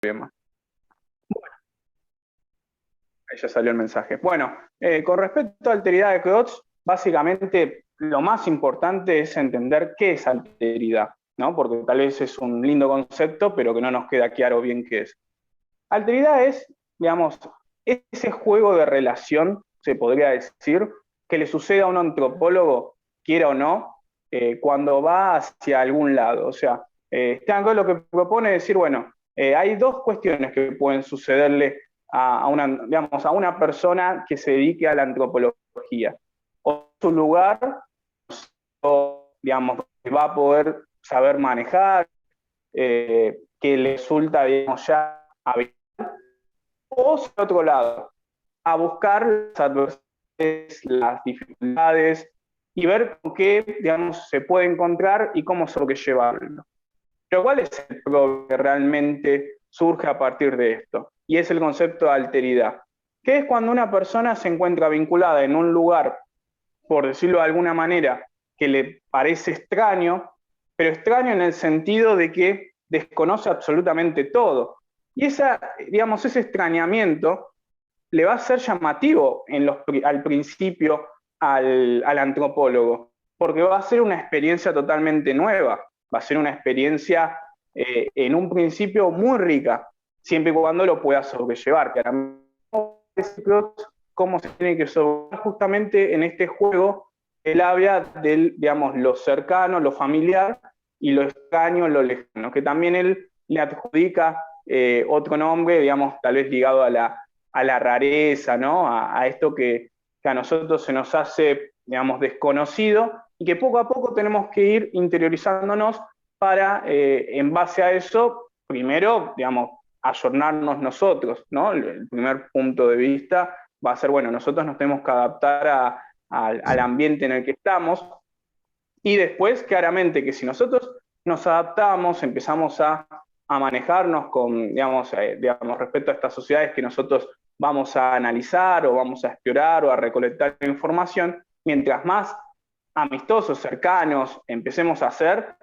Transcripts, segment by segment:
problema. Ahí ya salió el mensaje. Bueno, con respecto a alteridad de Klotz, básicamente lo más importante es entender qué es alteridad, ¿no? Porque tal vez es un lindo concepto, pero que no nos queda claro bien qué es. Alteridad es, digamos, ese juego de relación, se podría decir, que le sucede a un antropólogo, quiera o no, cuando va hacia algún lado. O sea, Stan Cole lo que propone es decir, bueno, hay dos cuestiones que pueden sucederle digamos, a una persona que se dedique a la antropología. O su lugar, o, digamos, va a poder saber manejar, que le resulta, digamos, ya habitual, o por otro lado, a buscar las adversidades, las dificultades y ver con qué, digamos, se puede encontrar y cómo sobrellevarlo. Pero ¿cuál es el problema que realmente surge a partir de esto? Y es el concepto de alteridad, que es cuando una persona se encuentra vinculada en un lugar, por decirlo de alguna manera, que le parece extraño, pero extraño en el sentido de que desconoce absolutamente todo. Y digamos, ese extrañamiento le va a ser llamativo al principio al antropólogo, porque va a ser una experiencia totalmente nueva, va a ser una experiencia en un principio muy rica, siempre y cuando lo pueda sobrellevar. Cómo se tiene que sobrellevar justamente en este juego, él habla del, digamos, lo cercano, lo familiar, y lo extraño, lo lejano, que también él le adjudica otro nombre, digamos, tal vez ligado a la rareza, ¿no? A esto que a nosotros se nos hace, digamos, desconocido y que poco a poco tenemos que ir interiorizándonos para, en base a eso, primero, digamos, ayornarnos nosotros, ¿no? El primer punto de vista va a ser, bueno, nosotros nos tenemos que adaptar al ambiente en el que estamos y después, claramente, que si nosotros nos adaptamos, empezamos a manejarnos con, digamos, respecto a estas sociedades que nosotros vamos a analizar o vamos a explorar o a recolectar información, mientras más amistosos, cercanos empecemos a hacer,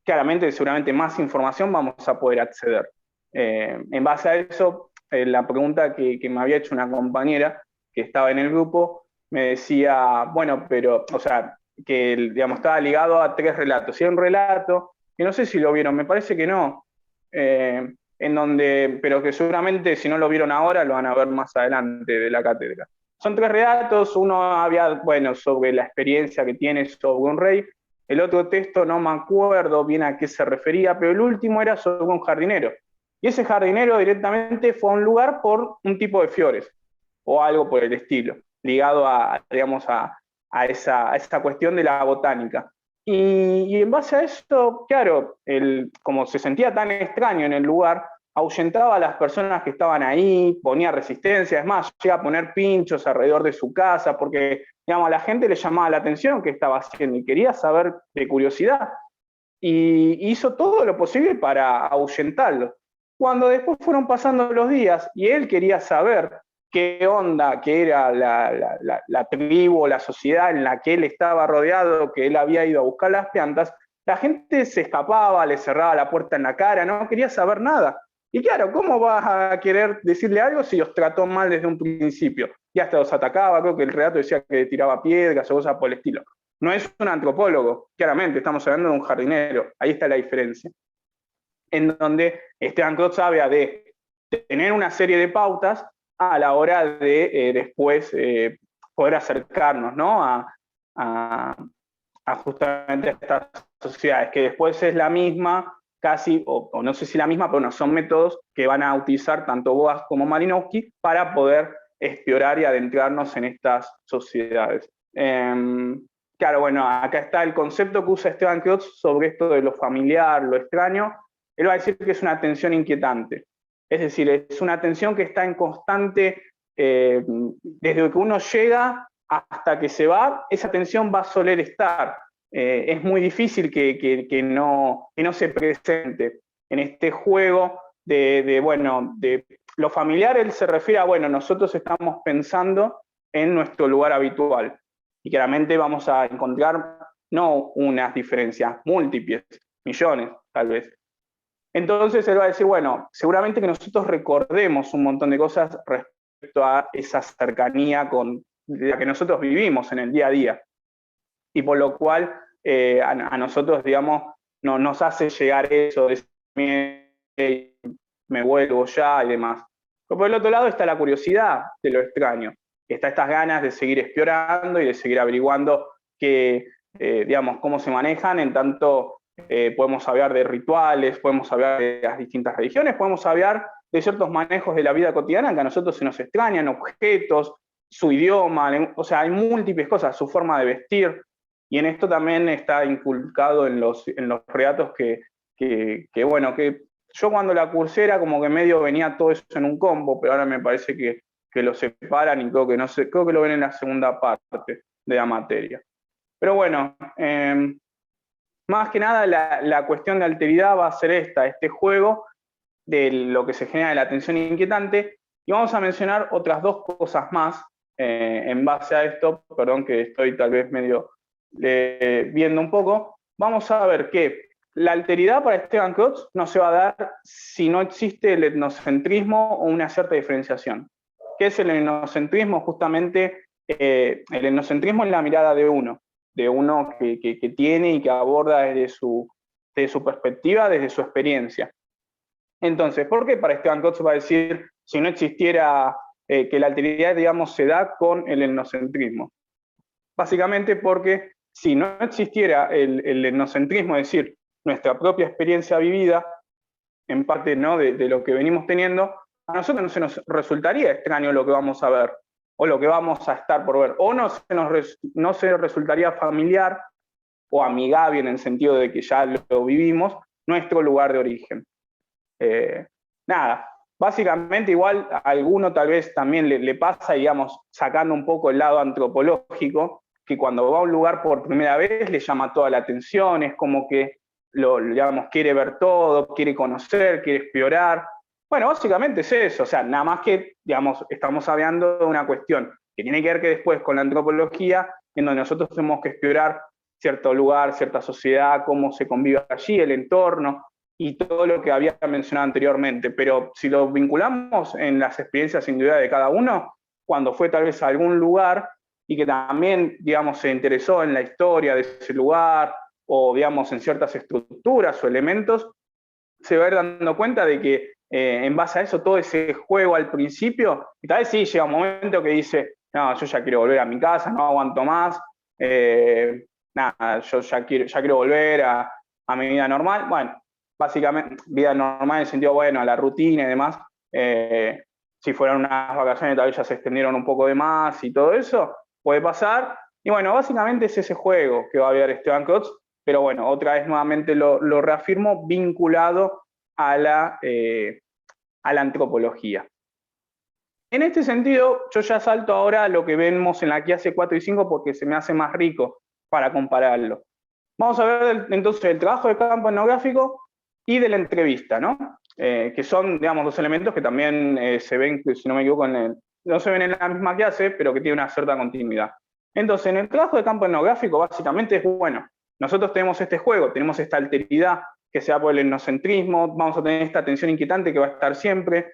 claramente, seguramente más información vamos a poder acceder. En base a eso, la pregunta que me había hecho una compañera que estaba en el grupo me decía, bueno, pero, o sea, que digamos, estaba ligado a tres relatos. Y hay un relato, que no sé si lo vieron, me parece que no, en donde, pero que seguramente si no lo vieron ahora, lo van a ver más adelante de la cátedra. Son tres relatos, uno había, bueno, sobre la experiencia que tiene sobre un rey, el otro texto no me acuerdo bien a qué se refería, pero el último era sobre un jardinero. Y ese jardinero directamente fue a un lugar por un tipo de flores, o algo por el estilo, ligado digamos, a esa cuestión de la botánica. Y en base a eso, claro, como se sentía tan extraño en el lugar, ahuyentaba a las personas que estaban ahí, ponía resistencia, es más, llega a poner pinchos alrededor de su casa, porque digamos, a la gente le llamaba la atención qué estaba haciendo y quería saber de curiosidad. Y hizo todo lo posible para ahuyentarlo. Cuando después fueron pasando los días y él quería saber qué onda, qué era la tribu o la sociedad en la que él estaba rodeado, que él había ido a buscar las plantas, la gente se escapaba, le cerraba la puerta en la cara, no quería saber nada. Y claro, ¿cómo vas a querer decirle algo si los trató mal desde un principio? Y hasta los atacaba, creo que el relato decía que tiraba piedras o cosas por el estilo. No es un antropólogo, claramente, estamos hablando de un jardinero, ahí está la diferencia. En donde Esteban Klotz habla de tener una serie de pautas a la hora de después poder acercarnos, ¿no? A justamente estas sociedades, que después es la misma, casi, o no sé si la misma, pero no, son métodos que van a utilizar tanto Boas como Malinowski para poder explorar y adentrarnos en estas sociedades. Claro, bueno, acá está el concepto que usa Esteban Klotz sobre esto de lo familiar, lo extraño. Él va a decir que es una tensión inquietante. Es decir, es una tensión que está en constante, desde que uno llega hasta que se va, esa tensión va a soler estar. Es muy difícil que no se presente en este juego bueno, de lo familiar. Él se refiere a, bueno, nosotros estamos pensando en nuestro lugar habitual. Y claramente vamos a encontrar no unas diferencias, múltiples, millones tal vez. Entonces él va a decir, bueno, seguramente que nosotros recordemos un montón de cosas respecto a esa cercanía con la que nosotros vivimos en el día a día. Y por lo cual a nosotros, digamos, no, nos hace llegar eso de me vuelvo ya y demás. Pero por el otro lado está la curiosidad de lo extraño, está estas ganas de seguir explorando y de seguir averiguando que, digamos, cómo se manejan, en tanto podemos hablar de rituales, podemos hablar de las distintas religiones, podemos hablar de ciertos manejos de la vida cotidiana que a nosotros se nos extrañan, objetos, su idioma, o sea, hay múltiples cosas, su forma de vestir, y en esto también está inculcado en los relatos bueno, que yo cuando la cursé era como que medio venía todo eso en un combo, pero ahora me parece que lo separan y creo que no sé, creo que lo ven en la segunda parte de la materia. Pero bueno, más que nada la cuestión de alteridad va a ser este juego de lo que se genera de la atención inquietante, y vamos a mencionar otras dos cosas más en base a esto, perdón que estoy tal vez medio viendo un poco. Vamos a ver que la alteridad para Esteban Klotz no se va a dar si no existe el etnocentrismo o una cierta diferenciación. ¿Qué es el etnocentrismo? Justamente el etnocentrismo es la mirada de uno que tiene y que aborda desde su perspectiva, desde su experiencia. Entonces, ¿por qué para Esteban Klotz va a decir si no existiera que la alteridad, digamos, se da con el etnocentrismo? Básicamente porque si no existiera el etnocentrismo, es decir, nuestra propia experiencia vivida, en parte ¿no? de lo que venimos teniendo, a nosotros no se nos resultaría extraño lo que vamos a ver, o lo que vamos a estar por ver, o no se resultaría familiar o amigable en el sentido de que ya lo vivimos, nuestro lugar de origen. Nada, básicamente igual a alguno tal vez también le pasa, digamos, sacando un poco el lado antropológico, que cuando va a un lugar por primera vez le llama toda la atención, es como que digamos, quiere ver todo, quiere conocer, quiere explorar. Bueno, básicamente es eso, o sea, nada más que, digamos, estamos hablando de una cuestión que tiene que ver que después con la antropología, en donde nosotros tenemos que explorar cierto lugar, cierta sociedad, cómo se convive allí, el entorno, y todo lo que había mencionado anteriormente, pero si lo vinculamos en las experiencias individuales de cada uno, cuando fue tal vez a algún lugar y que también, digamos, se interesó en la historia de ese lugar, o digamos en ciertas estructuras o elementos, se va a ir dando cuenta de que en base a eso, todo ese juego al principio, y tal vez sí llega un momento que dice, no, yo ya quiero volver a mi casa, no aguanto más, nada, yo ya quiero volver a mi vida normal. Bueno, básicamente vida normal en el sentido, bueno, a la rutina y demás. Si fueran unas vacaciones tal vez ya se extendieron un poco de más y todo eso, puede pasar. Y bueno, básicamente es ese juego que va a ver Esteban Klotz, pero bueno, otra vez nuevamente lo reafirmo, vinculado a la antropología. En este sentido, yo ya salto ahora a lo que vemos en la clase 4 y 5 porque se me hace más rico para compararlo. Vamos a ver entonces el trabajo de campo etnográfico y de la entrevista, ¿no? Que son, digamos, dos elementos que también se ven, si no me equivoco, no se ven en la misma clase, pero que tienen una cierta continuidad. Entonces, en el trabajo de campo etnográfico, básicamente es, bueno, nosotros tenemos este juego, tenemos esta alteridad que se da por el etnocentrismo, vamos a tener esta tensión inquietante que va a estar siempre.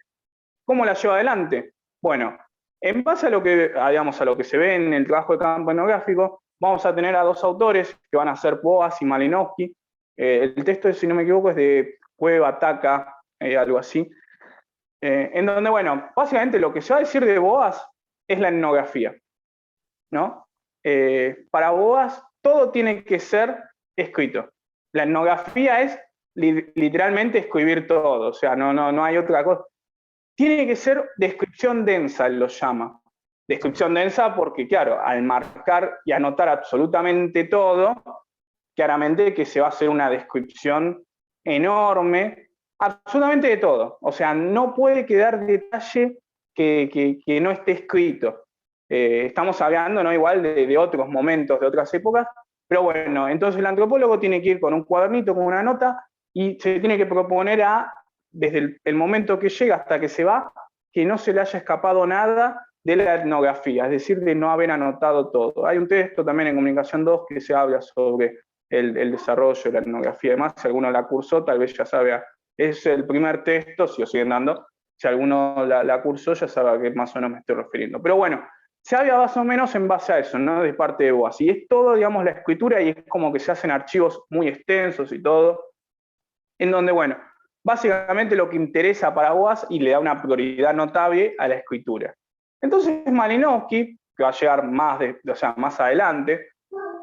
¿Cómo la lleva adelante? Bueno, en base a lo que se ve en el trabajo de campo etnográfico, vamos a tener a dos autores que van a ser Boas y Malinowski. El texto, si no me equivoco, es de Cueva, Taca, algo así. En donde, bueno, básicamente lo que se va a decir de Boas es la etnografía, ¿no? Para Boas, todo tiene que ser escrito. La etnografía es literalmente escribir todo, o sea, no hay otra cosa. Tiene que ser descripción densa, él lo llama. Descripción densa porque, claro, al marcar y anotar absolutamente todo, claramente que se va a hacer una descripción enorme, absolutamente de todo. O sea, no puede quedar detalle que no esté escrito. Estamos hablando, ¿no? Igual de otros momentos, de otras épocas, pero bueno, entonces el antropólogo tiene que ir con un cuadernito, con una nota, y se tiene que proponer desde el momento que llega hasta que se va, que no se le haya escapado nada de la etnografía, es decir, de no haber anotado todo. Hay un texto también en Comunicación 2 que se habla sobre el desarrollo de la etnografía y demás. Si alguno la cursó, tal vez ya sabe es el primer texto, si lo siguen dando, si alguno la cursó ya sabe a qué más o menos me estoy refiriendo. Pero bueno, se habla más o menos en base a eso, ¿no? De parte de Boas. Y es todo, digamos, la escritura y es como que se hacen archivos muy extensos y todo, en donde, bueno, básicamente lo que interesa para Boas y le da una prioridad notable a la escritura. Entonces Malinowski, que va a llegar más adelante,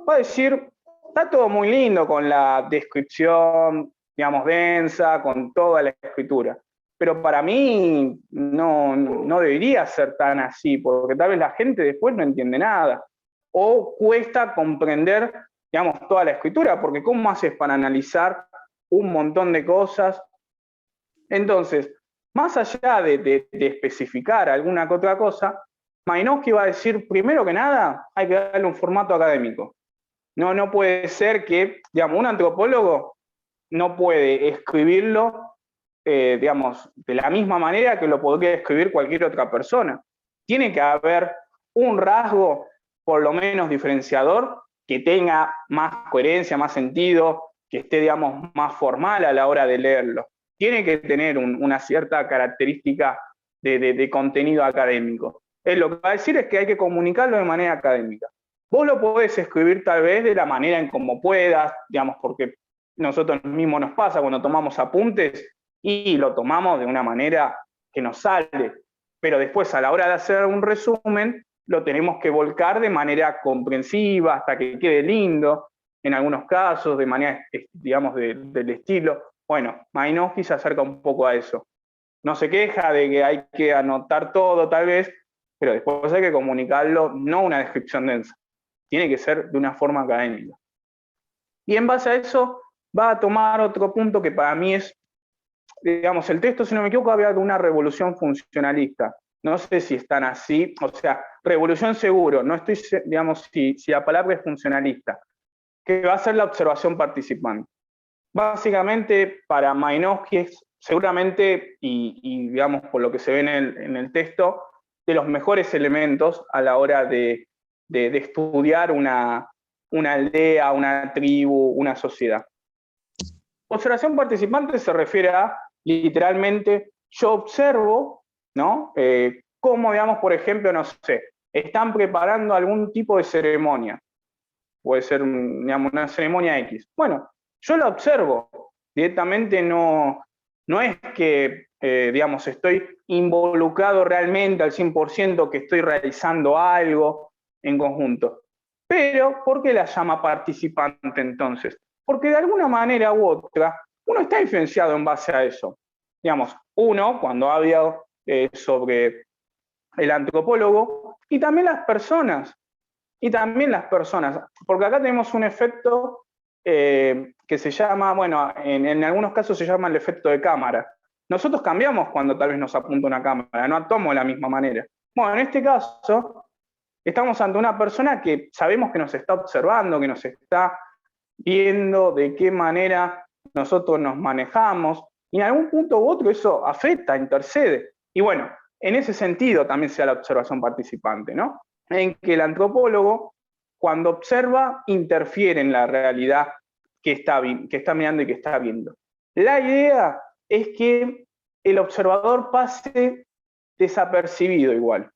va a decir, está todo muy lindo con la descripción, digamos, densa, con toda la escritura, pero para mí no debería ser tan así, porque tal vez la gente después no entiende nada, o cuesta comprender, digamos, toda la escritura, porque ¿cómo haces para analizar un montón de cosas? Entonces, más allá de especificar alguna que otra cosa, Malinowski va a decir, primero que nada, hay que darle un formato académico. No puede ser que, digamos, un antropólogo no puede escribirlo, digamos, de la misma manera que lo podría escribir cualquier otra persona. Tiene que haber un rasgo, por lo menos diferenciador, que tenga más coherencia, más sentido, que esté, digamos, más formal a la hora de leerlo. Tiene que tener una cierta característica de contenido académico. Él lo que va a decir es que hay que comunicarlo de manera académica. Vos lo podés escribir tal vez de la manera en como puedas, digamos, porque nosotros mismos nos pasa cuando tomamos apuntes y lo tomamos de una manera que nos sale, pero después a la hora de hacer un resumen lo tenemos que volcar de manera comprensiva hasta que quede lindo, en algunos casos, de manera, digamos, del estilo. Bueno, Malinowski se acerca un poco a eso. No se queja de que hay que anotar todo tal vez, pero después hay que comunicarlo, no una descripción densa. Tiene que ser de una forma académica. Y en base a eso va a tomar otro punto que para mí es, digamos, el texto, si no me equivoco, había de una revolución funcionalista. No sé si están así, o sea, revolución seguro, no estoy, digamos, si la palabra es funcionalista, que va a ser la observación participante. Básicamente, para Malinowski seguramente, digamos, por lo que se ve en el texto, de los mejores elementos a la hora de estudiar una aldea, una tribu, una sociedad. Observación participante se refiere a, literalmente, yo observo, ¿no? Cómo, digamos, por ejemplo, no sé, están preparando algún tipo de ceremonia. Puede ser, digamos, una ceremonia X. Bueno, yo la observo. Directamente no es que, digamos, estoy involucrado realmente al 100%, que estoy realizando algo en conjunto. Pero, ¿por qué la llama participante entonces? Porque de alguna manera u otra, uno está influenciado en base a eso. Digamos, uno, cuando habla sobre el antropólogo, y también las personas, porque acá tenemos un efecto que se llama, bueno, en algunos casos se llama el efecto de cámara. Nosotros cambiamos cuando tal vez nos apunta una cámara, no actuamos de la misma manera. Bueno, en este caso, estamos ante una persona que sabemos que nos está observando, que nos está viendo de qué manera nosotros nos manejamos, y en algún punto u otro eso afecta, intercede. Y bueno, en ese sentido también se da la observación participante, ¿no? En que el antropólogo, cuando observa, interfiere en la realidad que está mirando y que está viendo. La idea es que el observador pase desapercibido igual,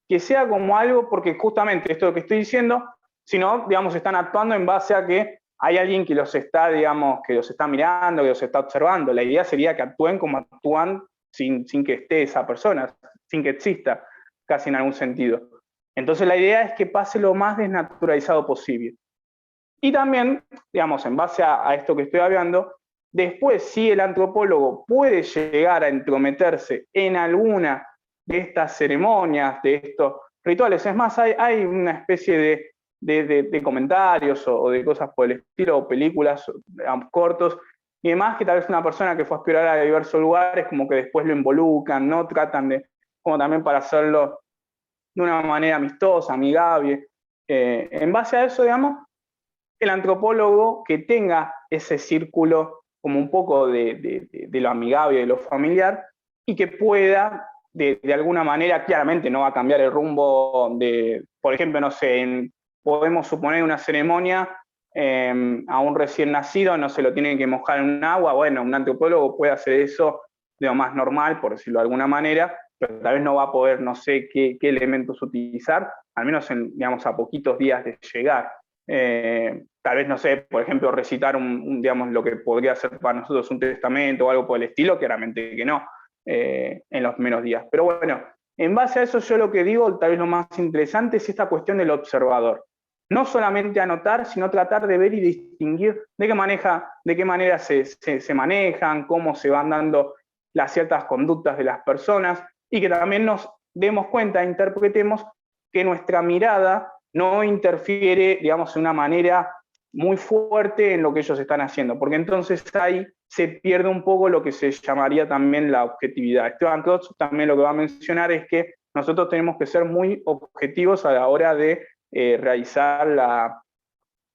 que sea como algo, porque justamente esto que estoy diciendo, si no, digamos, están actuando en base a que hay alguien que los está, digamos, que los está mirando, que los está observando. La idea sería que actúen como actúan sin que esté esa persona, sin que exista, casi en algún sentido. Entonces la idea es que pase lo más desnaturalizado posible. Y también, digamos, en base a esto que estoy hablando, después si el antropólogo puede llegar a entrometerse en alguna de estas ceremonias, de estos rituales, es más, hay una especie de comentarios o de cosas por el estilo, o películas, cortos, y demás, que tal vez una persona que fue a explorar a diversos lugares, como que después lo involucran, ¿no? Tratan de, como también para hacerlo de una manera amistosa, amigable. En base a eso, digamos, el antropólogo que tenga ese círculo como un poco de lo amigable, de lo familiar, y que pueda, de alguna manera, claramente no va a cambiar el rumbo de, por ejemplo, no sé, podemos suponer una ceremonia a un recién nacido no se lo tiene que mojar en un agua. Bueno, un antropólogo puede hacer eso de lo más normal, por decirlo de alguna manera, pero tal vez no va a poder, no sé qué elementos utilizar, al menos digamos, a poquitos días de llegar. Tal vez, no sé, por ejemplo, recitar digamos, lo que podría ser para nosotros un testamento o algo por el estilo, claramente que no, en los menos días. Pero bueno, en base a eso yo lo que digo, tal vez lo más interesante es esta cuestión del observador. No solamente anotar, sino tratar de ver y distinguir de qué manera se manejan, cómo se van dando las ciertas conductas de las personas, y que también nos demos cuenta, interpretemos que nuestra mirada no interfiere, digamos, de una manera muy fuerte en lo que ellos están haciendo, porque entonces ahí se pierde un poco lo que se llamaría también la objetividad. Esteban Klotz también lo que va a mencionar es que nosotros tenemos que ser muy objetivos a la hora de realizar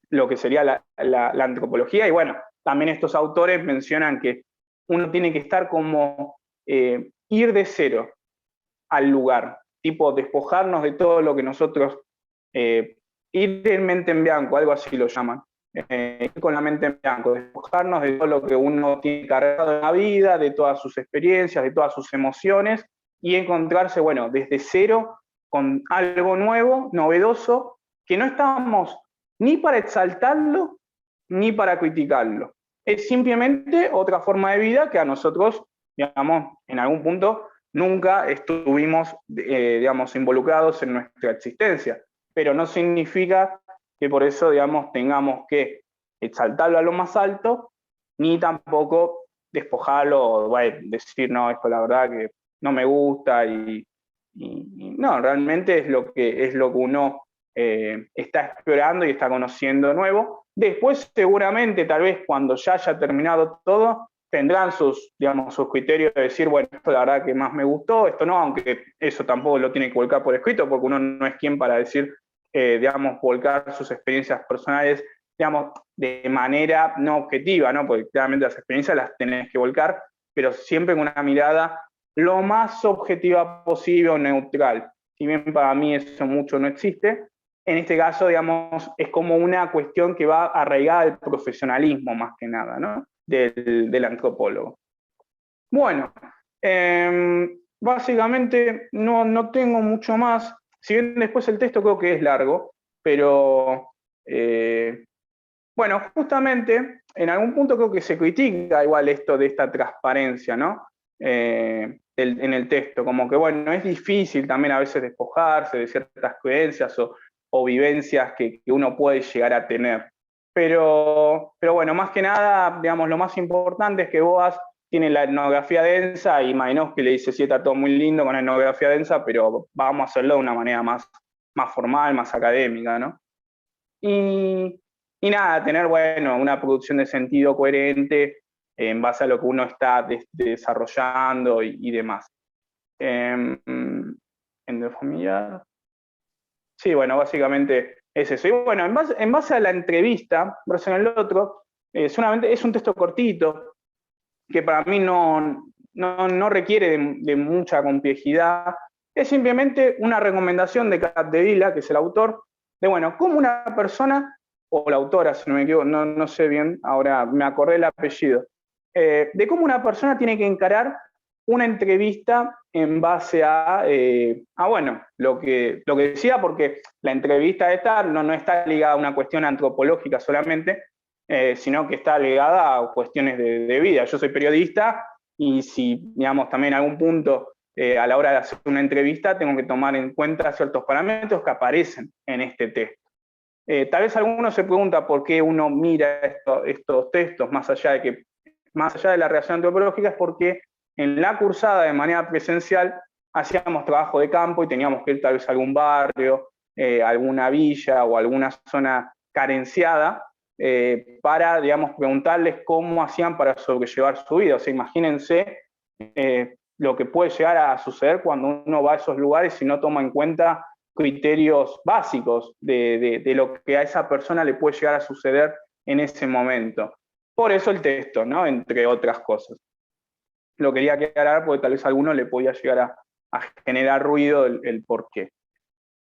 lo que sería la antropología, y bueno, también estos autores mencionan que uno tiene que estar como ir de cero al lugar, tipo despojarnos de todo lo que nosotros, ir en mente en blanco, algo así lo llaman, ir con la mente en blanco, despojarnos de todo lo que uno tiene cargado en la vida, de todas sus experiencias, de todas sus emociones, y encontrarse, bueno, desde cero, con algo nuevo, novedoso, que no estamos ni para exaltarlo, ni para criticarlo. Es simplemente otra forma de vida que a nosotros, digamos, en algún punto nunca estuvimos, digamos, involucrados en nuestra existencia. Pero no significa que por eso, digamos, tengamos que exaltarlo a lo más alto, ni tampoco despojarlo o bueno, decir, no, esto la verdad que no me gusta y no, realmente es lo que uno está explorando y está conociendo nuevo. Después, seguramente, tal vez cuando ya haya terminado todo, tendrán digamos, sus criterios de decir, bueno, esto la verdad que más me gustó, esto no, aunque eso tampoco lo tiene que volcar por escrito, porque uno no es quien para decir, digamos, volcar sus experiencias personales, digamos, de manera no objetiva, ¿no? Porque claramente las experiencias las tenés que volcar, pero siempre con una mirada lo más objetiva posible o neutral. Si bien para mí eso mucho no existe, en este caso, digamos, es como una cuestión que va arraigada al profesionalismo más que nada, ¿no? Del antropólogo. Bueno, básicamente no tengo mucho más, si bien después el texto creo que es largo, pero bueno, justamente en algún punto creo que se critica igual esto de esta transparencia, ¿no? En el texto, como que bueno, es difícil también a veces despojarse de ciertas creencias o vivencias que uno puede llegar a tener. Pero bueno, más que nada, digamos, lo más importante es que Boas tiene la etnografía densa y Malinowski le dice, sí, está todo muy lindo con la etnografía densa, pero vamos a hacerlo de una manera más formal, más académica, ¿no? Y nada, tener, bueno, una producción de sentido coherente en base a lo que uno está desarrollando y demás. En de familiar. Sí, bueno, básicamente es eso. Y bueno, en base a la entrevista, verso en el otro, solamente es un texto cortito, que para mí no requiere de mucha complejidad. Es simplemente una recomendación de Capdevila, que es el autor, de, bueno, cómo una persona, o la autora, si no me equivoco, no sé bien, ahora me acordé el apellido, de cómo una persona tiene que encarar una entrevista en base a bueno, lo que decía, porque la entrevista esta no está ligada a una cuestión antropológica solamente, sino que está ligada a cuestiones de vida. Yo soy periodista y si, digamos, también en algún punto a la hora de hacer una entrevista tengo que tomar en cuenta ciertos parámetros que aparecen en este texto. Tal vez alguno se pregunta por qué uno mira estos textos más allá de la relación antropológica, es porque en la cursada de manera presencial hacíamos trabajo de campo y teníamos que ir tal vez a algún barrio, alguna villa o alguna zona carenciada para, digamos, preguntarles cómo hacían para sobrellevar su vida. O sea, imagínense lo que puede llegar a suceder cuando uno va a esos lugares y no toma en cuenta criterios básicos de lo que a esa persona le puede llegar a suceder en ese momento. Por eso el texto, ¿no? Entre otras cosas. Lo quería aclarar porque tal vez a alguno le podía llegar a generar ruido el por qué.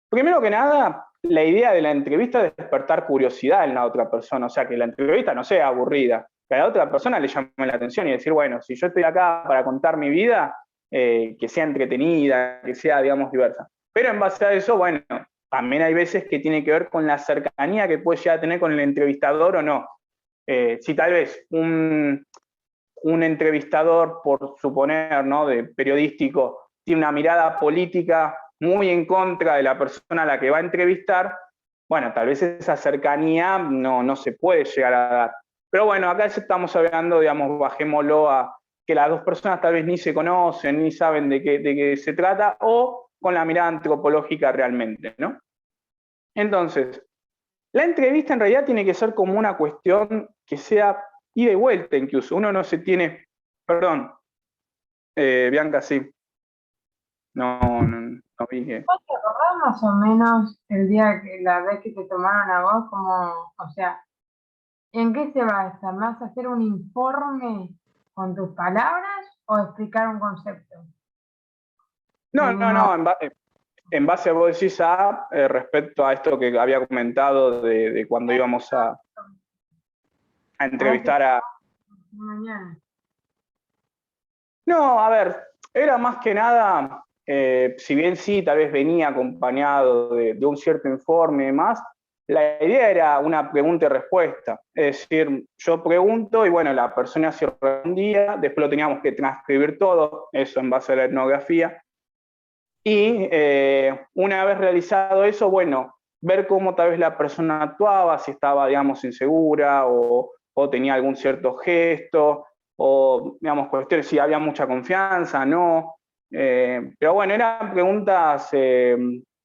Primero que nada, la idea de la entrevista es despertar curiosidad en la otra persona, o sea, que la entrevista no sea aburrida, que a la otra persona le llame la atención y decir, bueno, si yo estoy acá para contar mi vida, que sea entretenida, que sea, digamos, diversa. Pero en base a eso, bueno, también hay veces que tiene que ver con la cercanía que puede llegar a tener con el entrevistador o no. Si tal vez un entrevistador, por suponer, ¿no?, de periodístico, tiene una mirada política muy en contra de la persona a la que va a entrevistar, bueno, tal vez esa cercanía no se puede llegar a dar. Pero bueno, acá estamos hablando, digamos, bajémoslo a que las dos personas tal vez ni se conocen, ni saben de qué se trata, o con la mirada antropológica realmente, ¿no? Entonces, la entrevista en realidad tiene que ser como una cuestión que sea ida y vuelta incluso. Uno no se tiene, perdón, Bianca, sí, no vi que... ¿Vos te acordás más o menos el día que la vez que te tomaron a vos como, o sea, ¿en qué se basa? ¿Más hacer un informe con tus palabras o explicar un concepto? No, En no, uno, no, en base a vos decís a, respecto a esto que había comentado de cuando íbamos a a este entrevistar a... mañana. No, a ver, era más que nada, si bien sí, tal vez venía acompañado de un cierto informe y demás, la idea era una pregunta y respuesta. Es decir, yo pregunto y bueno, la persona se respondía, después lo teníamos que transcribir todo, eso en base a la etnografía. Y una vez realizado eso, bueno, ver cómo tal vez la persona actuaba, si estaba, digamos, insegura o tenía algún cierto gesto, o, digamos, cuestiones, si había mucha confianza, no. Pero bueno, eran preguntas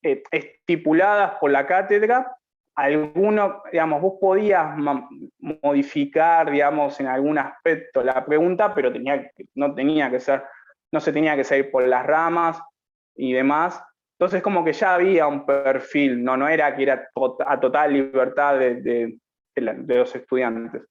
estipuladas por la cátedra. Alguno, digamos, vos podías modificar, digamos, en algún aspecto la pregunta, pero no tenía que ser, no se tenía que seguir por las ramas y demás. Entonces como que ya había un perfil, no era que era a total libertad de los estudiantes.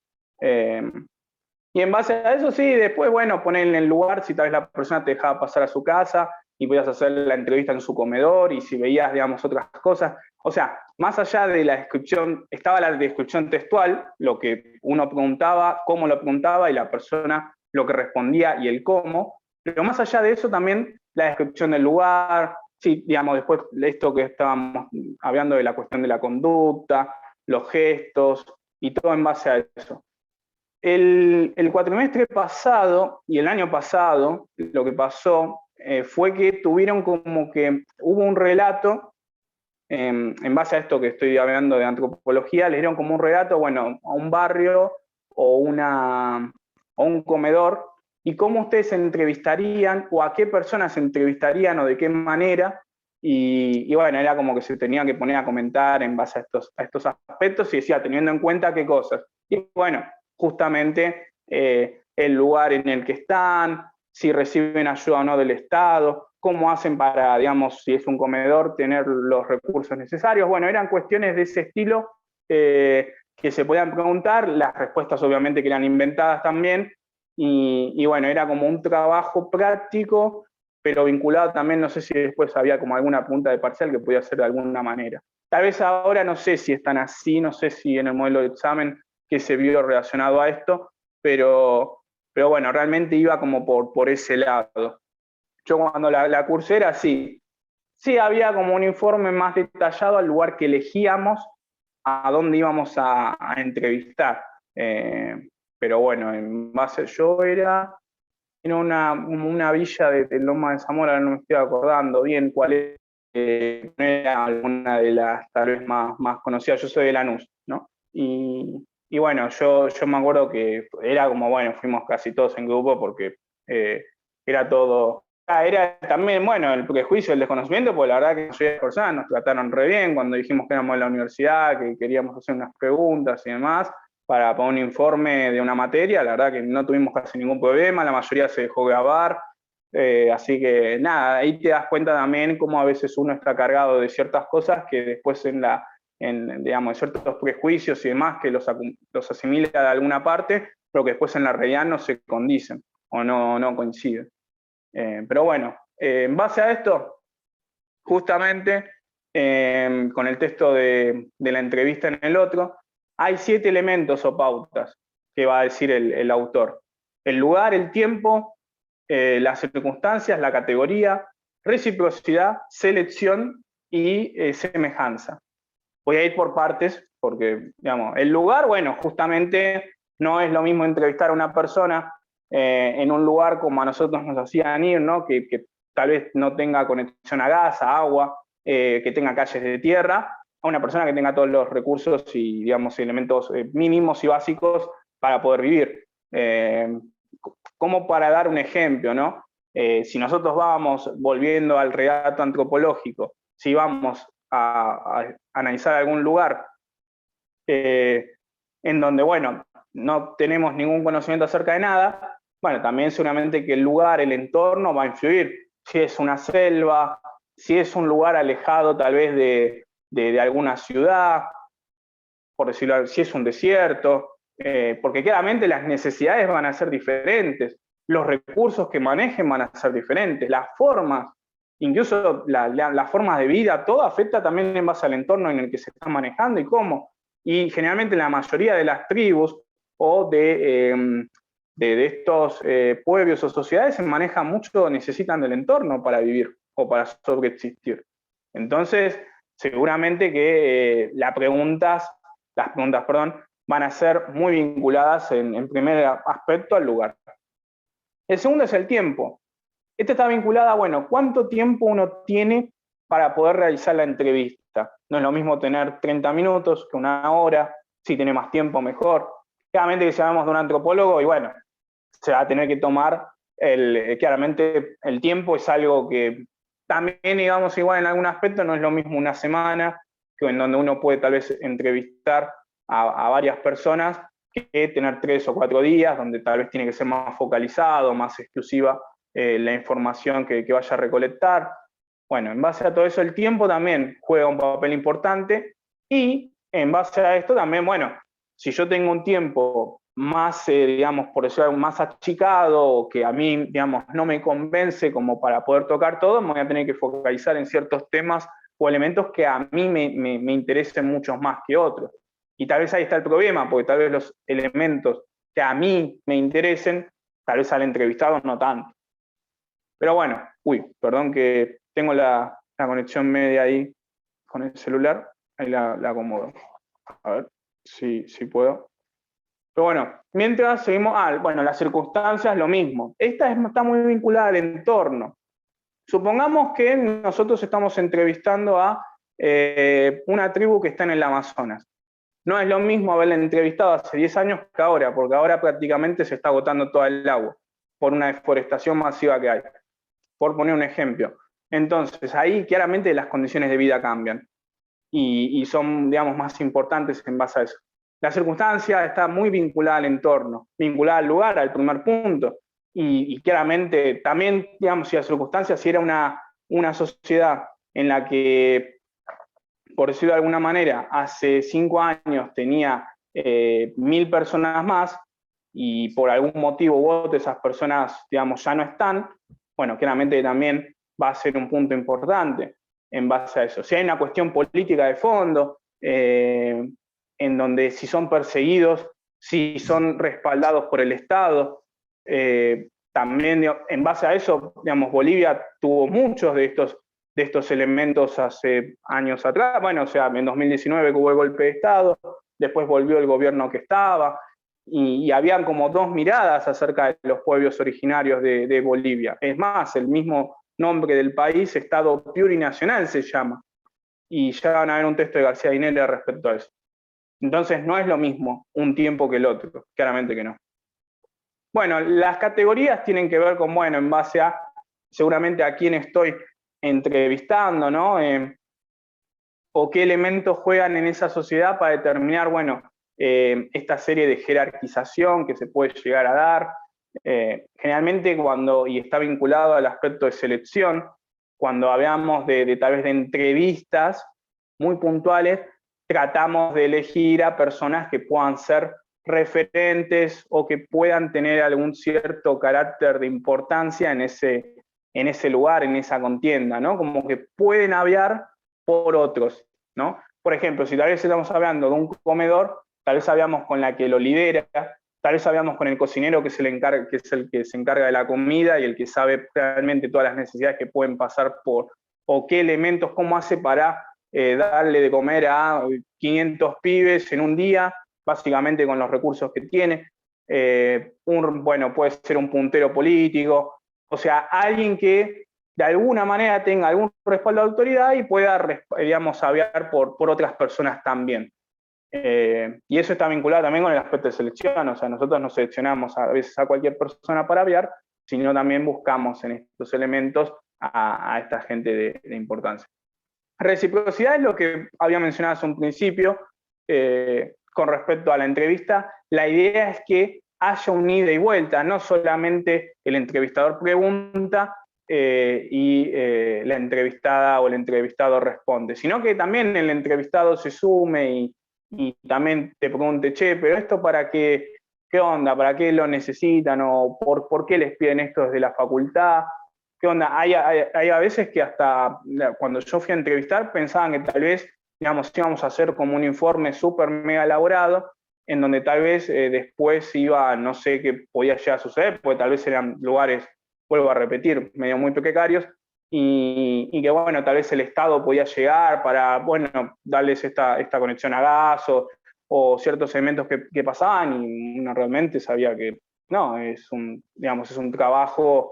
Y en base a eso, sí, después, bueno, poner en el lugar si tal vez la persona te dejaba pasar a su casa y podías hacer la entrevista en su comedor y si veías, digamos, otras cosas. O sea, más allá de la descripción, estaba la descripción textual, lo que uno preguntaba, cómo lo preguntaba y la persona lo que respondía y el cómo, pero más allá de eso también la descripción del lugar, sí, digamos, después de esto que estábamos hablando de la cuestión de la conducta, los gestos y todo en base a eso. El cuatrimestre pasado y el año pasado, lo que pasó fue que tuvieron como que hubo un relato, en base a esto que estoy hablando de antropología, le dieron como un relato, bueno, a un barrio o, o un comedor, y cómo ustedes se entrevistarían, o a qué personas se entrevistarían, o de qué manera, y bueno, era como que se tenía que poner a comentar en base a estos aspectos, y decía, teniendo en cuenta qué cosas. Y bueno, justamente el lugar en el que están, si reciben ayuda o no del Estado, cómo hacen para, digamos, si es un comedor, tener los recursos necesarios. Bueno, eran cuestiones de ese estilo que se podían preguntar, las respuestas obviamente que eran inventadas también, y bueno, era como un trabajo práctico, pero vinculado también, no sé si después había como alguna pregunta de parcial que podía hacer de alguna manera. Tal vez ahora no sé si están así, no sé si en el modelo de examen que se vio relacionado a esto, pero bueno, realmente iba como por ese lado. Yo cuando la cursé era así, sí había como un informe más detallado al lugar que elegíamos, a dónde íbamos a entrevistar. Pero bueno, en base yo era una villa de Loma de Zamora, no me estoy acordando bien cuál es, no era alguna de las tal vez más conocidas, yo soy de Lanús, ¿no? Y bueno, yo me acuerdo que era como, bueno, fuimos casi todos en grupo porque era todo, era también, bueno, el prejuicio, el desconocimiento, porque la verdad que la mayoría de las personas nos trataron re bien cuando dijimos que éramos de la universidad, que queríamos hacer unas preguntas y demás, para un informe de una materia, la verdad que no tuvimos casi ningún problema, la mayoría se dejó grabar, así que nada, ahí te das cuenta también cómo a veces uno está cargado de ciertas cosas que después digamos, ciertos prejuicios y demás que los asimila de alguna parte, pero que después en la realidad no se condicen o no coinciden. Pero bueno, en base a esto, justamente con el texto de la entrevista en el otro, hay 7 elementos o pautas que va a decir el autor. El lugar, el tiempo, las circunstancias, la categoría, reciprocidad, selección y semejanza. Voy a ir por partes porque, digamos, el lugar, bueno, justamente no es lo mismo entrevistar a una persona en un lugar como a nosotros nos hacían ir, ¿no? Que tal vez no tenga conexión a gas, a agua, que tenga calles de tierra, a una persona que tenga todos los recursos y, digamos, elementos mínimos y básicos para poder vivir. Como para dar un ejemplo, ¿no? Si nosotros vamos, volviendo al relato antropológico, si vamos a analizar algún lugar en donde, bueno, no tenemos ningún conocimiento acerca de nada, bueno, también seguramente que el lugar, el entorno va a influir. Si es una selva, si es un lugar alejado tal vez de alguna ciudad, por decirlo así, si es un desierto, porque claramente las necesidades van a ser diferentes, los recursos que manejen van a ser diferentes, las formas, incluso las formas de vida, todo afecta también en base al entorno en el que se está manejando y cómo. Y generalmente la mayoría de las tribus o de estos pueblos o sociedades se manejan mucho, necesitan del entorno para vivir o para sobreexistir. Entonces, seguramente que las preguntas, van a ser muy vinculadas en primer aspecto al lugar. El segundo es el tiempo. Este está vinculado a, bueno, ¿cuánto tiempo uno tiene para poder realizar la entrevista? No es lo mismo tener 30 minutos que una hora, si tiene más tiempo mejor. Claramente que si hablamos de un antropólogo, y bueno, se va a tener que tomar, claramente el tiempo es algo que también, digamos, igual en algún aspecto no es lo mismo una semana, que en donde uno puede tal vez entrevistar a varias personas, que tener 3 o 4 días, donde tal vez tiene que ser más focalizado, más exclusiva la información que vaya a recolectar. Bueno, en base a todo eso el tiempo también juega un papel importante y en base a esto también, bueno, si yo tengo un tiempo más, digamos, por decirlo algo, más achicado, o que a mí, digamos, no me convence como para poder tocar todo, me voy a tener que focalizar en ciertos temas o elementos que a mí me interesen muchos más que otros. Y tal vez ahí está el problema, porque tal vez los elementos que a mí me interesen, tal vez al entrevistado no tanto. Pero bueno, perdón que tengo la conexión media ahí con el celular, ahí la acomodo. A ver si puedo. Pero bueno, mientras seguimos, bueno, las circunstancias, lo mismo. Esta está muy vinculada al entorno. Supongamos que nosotros estamos entrevistando a una tribu que está en el Amazonas. No es lo mismo haberla entrevistado hace 10 años que ahora, porque ahora prácticamente se está agotando toda el agua por una deforestación masiva que hay, por poner un ejemplo. Entonces, ahí claramente las condiciones de vida cambian y son, digamos, más importantes en base a eso. La circunstancia está muy vinculada al entorno, vinculada al lugar, al primer punto, y claramente también, digamos, si la circunstancia, si era una sociedad en la que, por decirlo de alguna manera, hace 5 años tenía 1000 personas más y por algún motivo u otro esas personas, digamos, ya no están, bueno, claramente también va a ser un punto importante en base a eso. Si hay una cuestión política de fondo, en donde si son perseguidos, si son respaldados por el Estado, también en base a eso, digamos, Bolivia tuvo muchos de estos elementos hace años atrás, bueno, o sea, en 2019 hubo el golpe de Estado, después volvió el gobierno que estaba, y habían como 2 miradas acerca de los pueblos originarios de Bolivia. Es más, el mismo nombre del país, Estado Plurinacional se llama, y ya van a ver un texto de García Linera respecto a eso. Entonces no es lo mismo un tiempo que el otro, claramente que no. Bueno, las categorías tienen que ver con, bueno, en base a, seguramente a quién estoy entrevistando, ¿no? O qué elementos juegan en esa sociedad para determinar, bueno, esta serie de jerarquización que se puede llegar a dar. Generalmente y está vinculado al aspecto de selección, cuando hablamos de tal vez de entrevistas muy puntuales, tratamos de elegir a personas que puedan ser referentes o que puedan tener algún cierto carácter de importancia en ese lugar, en esa contienda, ¿no? Como que pueden hablar por otros, ¿no? Por ejemplo, si tal vez estamos hablando de un comedor, tal vez hablamos con la que lo lidera, tal vez hablamos con el cocinero que es el que se encarga de la comida y el que sabe realmente todas las necesidades que pueden pasar o qué elementos, cómo hace para darle de comer a 500 pibes en un día, básicamente con los recursos que tiene. Bueno, puede ser un puntero político, o sea, alguien que de alguna manera tenga algún respaldo de autoridad y pueda, digamos, hablar por otras personas también. Y eso está vinculado también con el aspecto de selección, o sea, nosotros no seleccionamos a veces a cualquier persona para hablar, sino también buscamos en estos elementos a esta gente de importancia. Reciprocidad es lo que había mencionado hace un principio con respecto a la entrevista. La idea es que haya un ida y vuelta, no solamente el entrevistador pregunta la entrevistada o el entrevistado responde, sino que también el entrevistado se sume y también te pregunte, che, pero esto para qué onda, para qué lo necesitan o por qué les piden esto desde la facultad. ¿Qué onda? Hay a veces que hasta cuando yo fui a entrevistar pensaban que tal vez, digamos, íbamos a hacer como un informe súper mega elaborado, en donde tal vez después iba, no sé qué podía llegar a suceder, porque tal vez eran lugares, vuelvo a repetir, medio muy precarios, y que bueno, tal vez el Estado podía llegar para, bueno, darles esta conexión a gas o ciertos elementos que pasaban, y uno realmente sabía que no, digamos, es un trabajo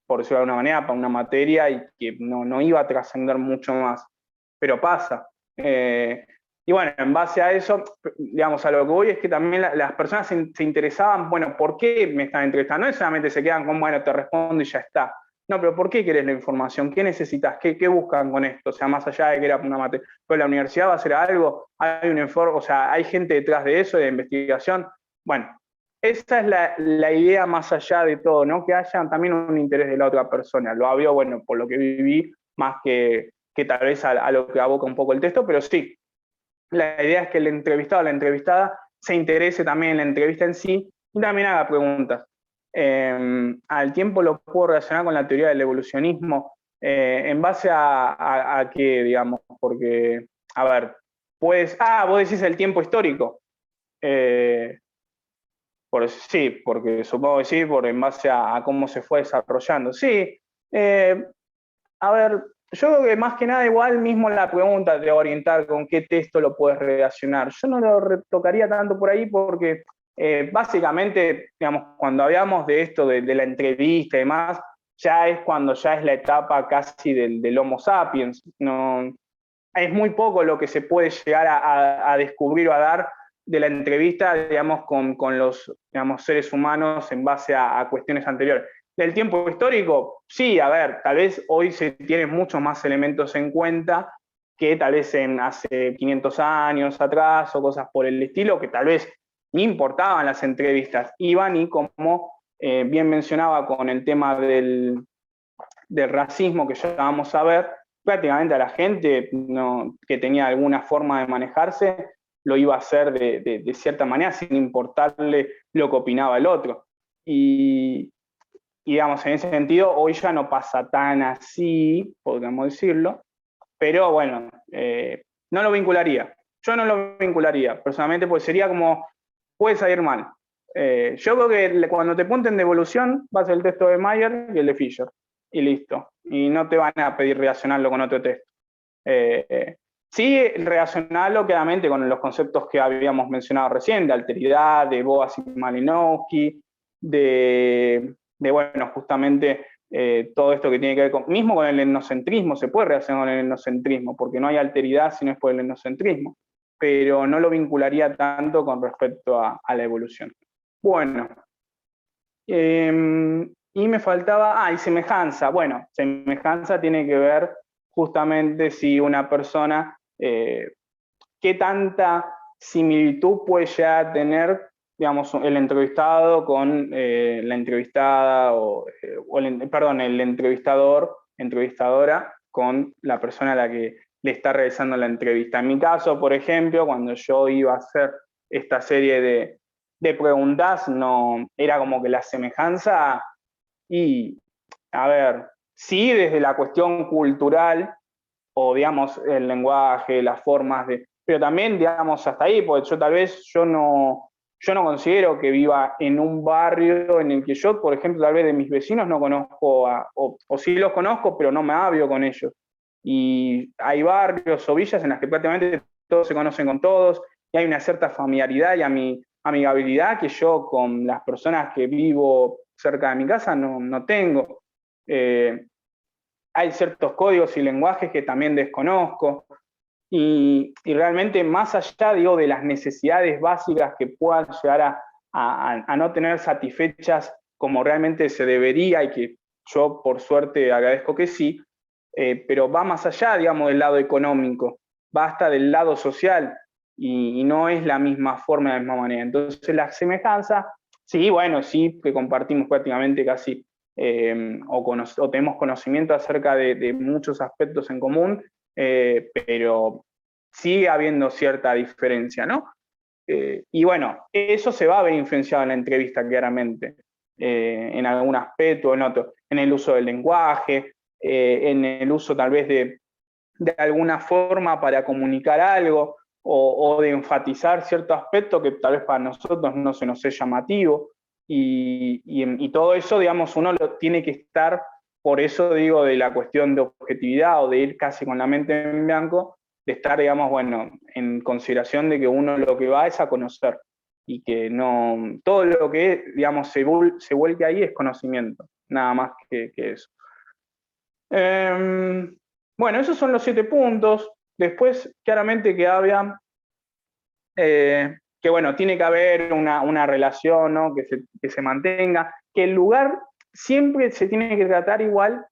por decirlo de alguna manera, para una materia y que no iba a trascender mucho más, pero pasa. Y bueno, en base a eso, digamos, a lo que voy es que también las personas se interesaban, bueno, ¿por qué me están entrevistando? No solamente se quedan con, bueno, te respondo y ya está. No, pero ¿por qué querés la información? ¿Qué necesitas? ¿Qué buscan con esto? O sea, más allá de que era una materia. ¿Pero la universidad va a hacer algo? ¿Hay un informe? O sea, ¿hay gente detrás de eso, de investigación? Bueno, esa es la idea más allá de todo, ¿no? Que haya también un interés de la otra persona. Lo hablo, bueno, por lo que viví, más que tal vez a lo que aboca un poco el texto, pero sí, la idea es que el entrevistado o la entrevistada se interese también en la entrevista en sí y también haga preguntas. Al tiempo lo puedo relacionar con la teoría del evolucionismo, en base a qué, digamos, porque, a ver, vos decís el tiempo histórico. Sí, porque supongo que sí, en base a cómo se fue desarrollando. Sí, a ver, yo creo que más que nada igual mismo la pregunta de orientar con qué texto lo puedes relacionar. Yo no lo retocaría tanto por ahí porque básicamente, digamos, cuando hablamos de esto, de la entrevista y demás, ya es cuando ya es la etapa casi del Homo sapiens. No, es muy poco lo que se puede llegar a descubrir o a dar de la entrevista, digamos, con los, digamos, seres humanos en base a cuestiones anteriores. Del tiempo histórico, sí, a ver, tal vez hoy se tienen muchos más elementos en cuenta que tal vez hace 500 años atrás o cosas por el estilo, que tal vez ni importaban las entrevistas, iban y como bien mencionaba con el tema del racismo que ya vamos a ver, prácticamente a la gente que tenía alguna forma de manejarse lo iba a hacer de cierta manera sin importarle lo que opinaba el otro. Y digamos, en ese sentido, hoy ya no pasa tan así, podríamos decirlo, pero bueno, no lo vincularía. Yo no lo vincularía, personalmente, pues sería como, puede salir mal. Yo creo que cuando te punten de evolución, va a ser el texto de Mayer y el de Fisher, y listo. Y no te van a pedir relacionarlo con otro texto. Sí, relacionarlo claramente con los conceptos que habíamos mencionado recién, de alteridad, de Boas y Malinowski, bueno, justamente todo esto que tiene que ver mismo con el etnocentrismo, se puede relacionar con el etnocentrismo, porque no hay alteridad si no es por el etnocentrismo, pero no lo vincularía tanto con respecto a la evolución. Bueno, y me faltaba, y semejanza. Bueno, semejanza tiene que ver justamente si una persona, qué tanta similitud puede ya tener, digamos, el entrevistado con la entrevistada, perdón, el entrevistador, entrevistadora, con la persona a la que le está realizando la entrevista. En mi caso, por ejemplo, cuando yo iba a hacer esta serie de preguntas, no, era como que la semejanza, y, a ver, sí, desde la cuestión cultural, o digamos, el lenguaje, las formas de... Pero también, digamos, hasta ahí, porque yo no considero que viva en un barrio en el que yo, por ejemplo, tal vez de mis vecinos no conozco, o sí los conozco, pero no me hablo con ellos. Y hay barrios o villas en las que prácticamente todos se conocen con todos, y hay una cierta familiaridad y amigabilidad que yo con las personas que vivo cerca de mi casa no tengo. Hay ciertos códigos y lenguajes que también desconozco, y realmente más allá, digo, de las necesidades básicas que puedan llegar a no tener satisfechas como realmente se debería, y que yo por suerte agradezco que sí, pero va más allá, digamos, del lado económico, va hasta del lado social, y no es la misma forma, de la misma manera. Entonces la semejanza, sí, bueno, sí, que compartimos prácticamente casi, o tenemos conocimiento acerca de muchos aspectos en común, pero sigue habiendo cierta diferencia, ¿no? Y bueno, eso se va a ver influenciado en la entrevista claramente, en algún aspecto o en otro, en el uso del lenguaje, en el uso tal vez de alguna forma para comunicar algo, o de enfatizar cierto aspecto que tal vez para nosotros no se nos es llamativo, y todo eso, digamos, uno lo tiene que estar, por eso digo de la cuestión de objetividad, o de ir casi con la mente en blanco, de estar, digamos, bueno, en consideración de que uno lo que va es a conocer, y que no, todo lo que, digamos, se vuelque ahí es conocimiento, nada más que eso. Bueno, esos son los 7 puntos. Después, claramente que había, que bueno, tiene que haber una relación, ¿no? Que se mantenga, que el lugar siempre se tiene que tratar igual,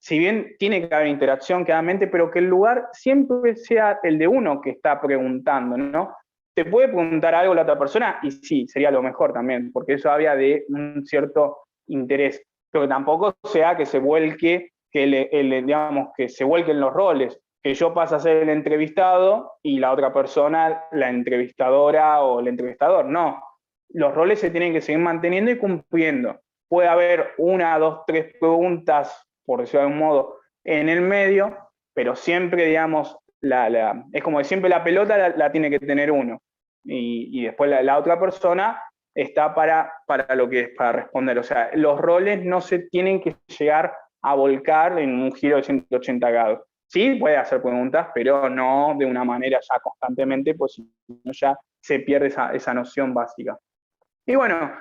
si bien tiene que haber interacción claramente, pero que el lugar siempre sea el de uno que está preguntando, ¿no? Te puede preguntar algo la otra persona, y sí, sería lo mejor también, porque eso habla de un cierto interés, pero que tampoco sea que se vuelque, digamos, que se vuelquen los roles, que yo pase a ser el entrevistado y la otra persona la entrevistadora o el entrevistador. No, los roles se tienen que seguir manteniendo y cumpliendo. Puede haber una, dos, tres preguntas, por decirlo de algún modo, en el medio, pero siempre, digamos, es como que siempre la pelota la tiene que tener uno, y después la otra persona está para lo que es para responder. O sea, los roles no se tienen que llegar a volcar en un giro de 180 grados. Sí, puede hacer preguntas, pero no de una manera ya constantemente, pues si no ya se pierde esa noción básica. Y bueno,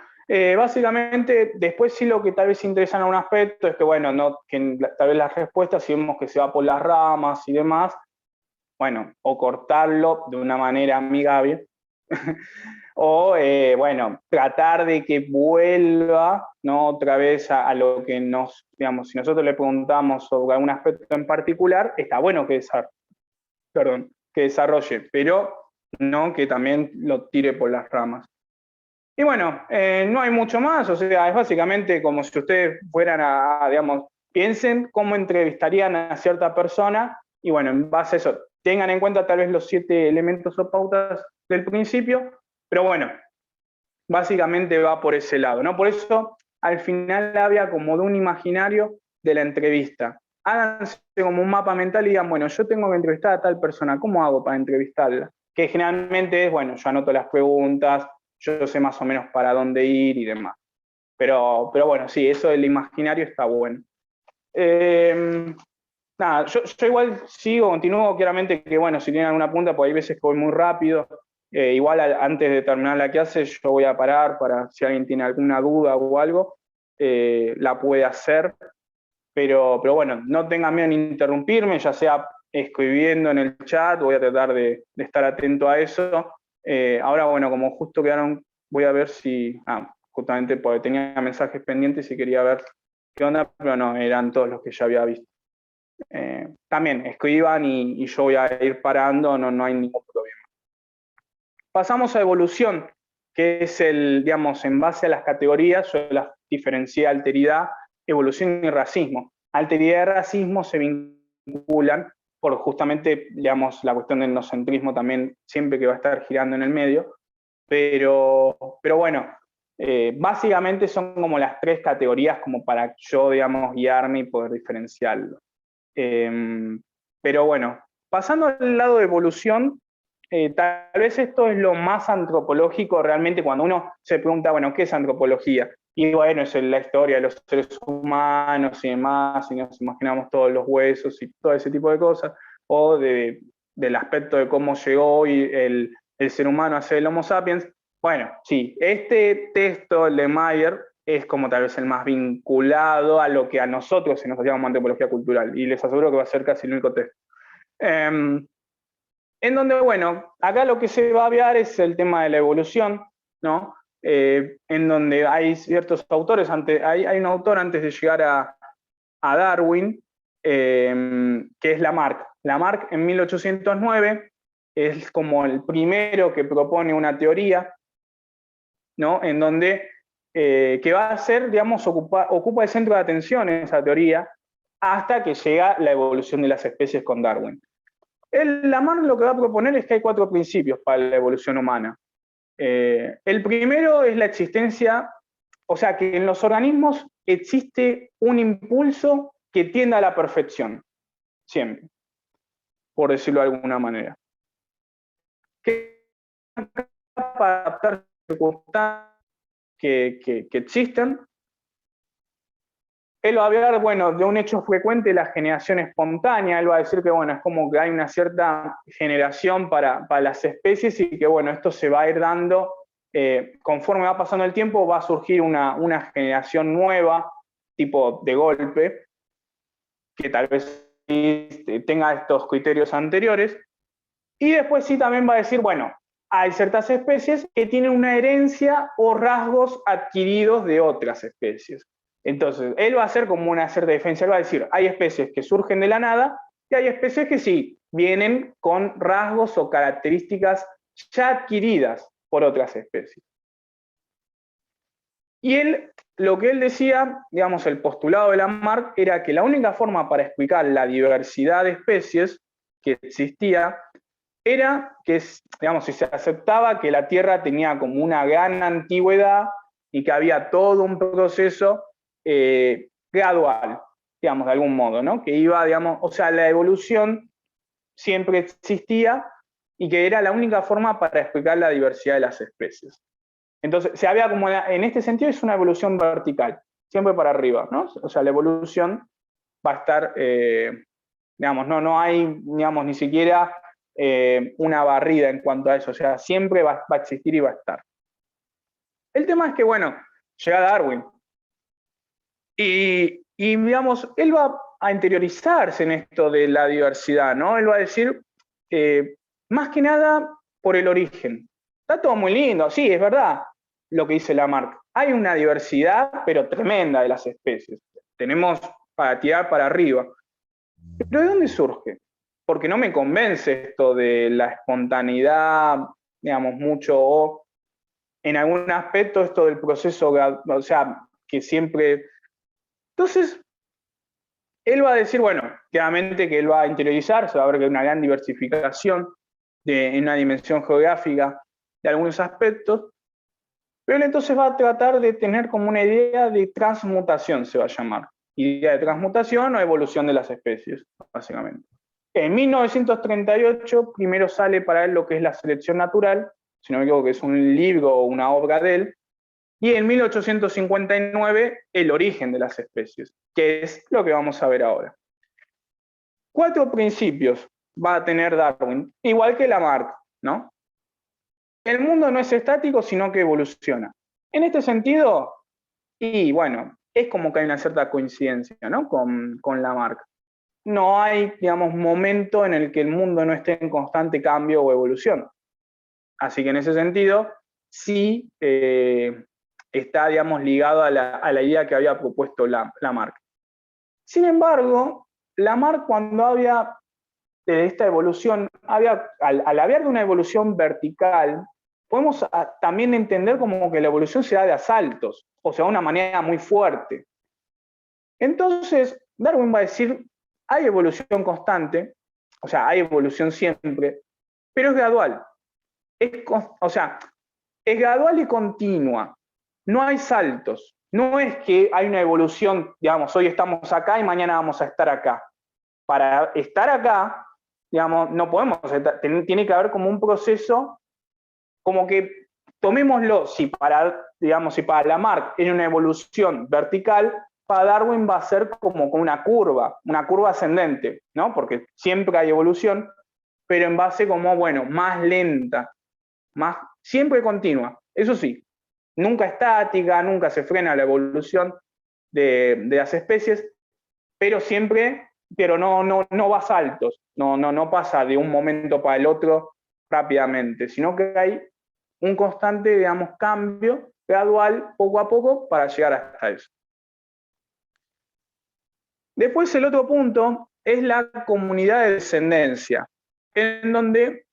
básicamente, después sí lo que tal vez interesa en un aspecto es que, bueno, no, que tal vez las respuestas, si vemos que se va por las ramas y demás, bueno, o cortarlo de una manera amigable, o, bueno, tratar de que vuelva, ¿no? Otra vez a lo que digamos, si nosotros le preguntamos sobre algún aspecto en particular, está bueno que desarrolle, pero no que también lo tire por las ramas. Y bueno, no hay mucho más, o sea, es básicamente como si ustedes fueran digamos, piensen cómo entrevistarían a cierta persona, y bueno, en base a eso, tengan en cuenta tal vez los 7 elementos o pautas del principio, pero bueno, básicamente va por ese lado, ¿no? Por eso, al final había como de un imaginario de la entrevista. Háganse como un mapa mental y digan, bueno, yo tengo que entrevistar a tal persona, ¿cómo hago para entrevistarla? Que generalmente es, bueno, yo anoto las preguntas, yo sé más o menos para dónde ir y demás. Pero bueno, sí, eso del imaginario está bueno. Nada, yo igual continúo, claramente que, bueno, si tienen alguna pregunta, pues hay veces que voy muy rápido. Igual antes de terminar la clase yo voy a parar para si alguien tiene alguna duda o algo, la puede hacer. Pero bueno, no tengan miedo en interrumpirme, ya sea escribiendo en el chat, voy a tratar de estar atento a eso. Ahora, bueno, como justo quedaron, voy a ver si, justamente porque tenía mensajes pendientes y quería ver qué onda, pero no, eran todos los que ya había visto. También escriban y yo voy a ir parando, no hay ningún problema. Pasamos a evolución, que es digamos, en base a las categorías, yo las diferencié alteridad, evolución y racismo. Alteridad y racismo se vinculan por justamente, digamos, la cuestión del etnocentrismo también siempre que va a estar girando en el medio, pero bueno, básicamente son como las 3 categorías como para yo, digamos, guiarme y poder diferenciarlo. Pero Pero bueno, pasando al lado de evolución, tal vez esto es lo más antropológico realmente cuando uno se pregunta, bueno, ¿qué es antropología? Y bueno, es la historia de los seres humanos y demás, y nos imaginamos todos los huesos y todo ese tipo de cosas, o del aspecto de cómo llegó hoy el ser humano a ser el Homo sapiens. Bueno, sí, este texto, el de Mayer, es como tal vez el más vinculado a lo que a nosotros se nos llama antropología cultural, y les aseguro que va a ser casi el único texto. En donde, bueno, acá lo que se va a ver es el tema de la evolución, ¿no? En donde hay ciertos autores, hay un autor antes de llegar a Darwin, que es Lamarck. Lamarck en 1809 es como el primero que propone una teoría, ¿no? En donde, que va a ser, digamos, ocupa el centro de atención en esa teoría, hasta que llega la evolución de las especies con Darwin. Lamarck lo que va a proponer es que hay 4 principios para la evolución humana. El primero es la existencia, o sea, que en los organismos existe un impulso que tiende a la perfección, siempre, por decirlo de alguna manera. Que para adaptar circunstancias que existen. Él va a hablar, bueno, de un hecho frecuente, la generación espontánea. Él va a decir que, bueno, es como que hay una cierta generación para las especies y que, bueno, esto se va a ir dando, conforme va pasando el tiempo, va a surgir una generación nueva, tipo de golpe, que tal vez tenga estos criterios anteriores. Y después sí también va a decir, bueno, hay ciertas especies que tienen una herencia o rasgos adquiridos de otras especies. Entonces, él va a hacer como una cierta defensa, él va a decir, hay especies que surgen de la nada y hay especies que sí, vienen con rasgos o características ya adquiridas por otras especies. Y lo que él decía, digamos, el postulado de Lamarck era que la única forma para explicar la diversidad de especies que existía era que, digamos, si se aceptaba que la Tierra tenía como una gran antigüedad y que había todo un proceso gradual, digamos, de algún modo, ¿no? Que iba, digamos, o sea, la evolución siempre existía y que era la única forma para explicar la diversidad de las especies. Entonces, se había como, en este sentido, es una evolución vertical, siempre para arriba, ¿no? O sea, la evolución va a estar, digamos, no hay, digamos, ni siquiera una barrida en cuanto a eso, o sea, siempre va a existir y va a estar. El tema es que, bueno, llega Darwin y digamos, él va a interiorizarse en esto de la diversidad, ¿no? Él va a decir, más que nada, por el origen. Está todo muy lindo, sí, es verdad lo que dice Lamarck. Hay una diversidad, pero tremenda de las especies. Tenemos para tirar para arriba. ¿Pero de dónde surge? Porque no me convence esto de la espontaneidad, digamos, mucho, o en algún aspecto esto del proceso, o sea, que siempre... Entonces, él va a decir, bueno, claramente que él va a interiorizarse, va a ver que hay una gran diversificación en una dimensión geográfica de algunos aspectos, pero él entonces va a tratar de tener como una idea de transmutación, se va a llamar. Idea de transmutación o evolución de las especies, básicamente. En 1938 primero sale para él lo que es la selección natural, si no me equivoco que es un libro o una obra de él, y en 1859 el origen de las especies, que es lo que vamos a ver ahora. 4 principios va a tener Darwin, igual que Lamarck, ¿no? El mundo no es estático, sino que evoluciona. En este sentido, y bueno, es como que hay una cierta coincidencia, ¿no? Con Lamarck. No hay, digamos, momento en el que el mundo no esté en constante cambio o evolución. Así que en ese sentido, sí está, digamos, ligado a la idea que había propuesto Lamarck. Sin embargo, Lamarck, cuando había de esta evolución, al haber de una evolución vertical, podemos también entender como que la evolución se da de asaltos, o sea, de una manera muy fuerte. Entonces, Darwin va a decir, hay evolución constante, o sea, hay evolución siempre, pero es gradual. O sea, es gradual y continua. No hay saltos. No es que hay una evolución, digamos, hoy estamos acá y mañana vamos a estar acá. para estar acá, digamos, no podemos estar, tiene que haber como un proceso, como que tomémoslo, si para Lamarck es una evolución vertical, para Darwin va a ser como una curva ascendente, ¿no? Porque siempre hay evolución, pero en base como, bueno, más lenta, siempre continua. Eso sí, nunca estática, nunca se frena la evolución de las especies, pero no va a saltos, no pasa de un momento para el otro rápidamente, sino que hay un constante, digamos, cambio gradual, poco a poco, para llegar hasta eso. Después el otro punto es la comunidad de descendencia, en donde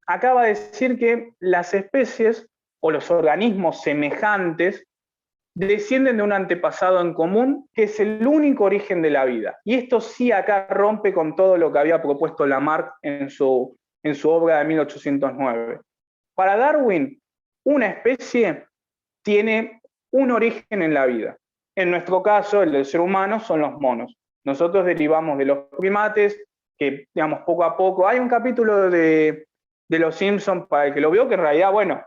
acaba de decir que las especies o los organismos semejantes descienden de un antepasado en común que es el único origen de la vida. Y esto sí acá rompe con todo lo que había propuesto Lamarck en su obra de 1809. Para Darwin, una especie tiene un origen en la vida. En nuestro caso, el del ser humano, son los monos. Nosotros derivamos de los primates, que, digamos, poco a poco... Hay un capítulo de Los Simpsons, para el que lo vio, que en realidad, bueno,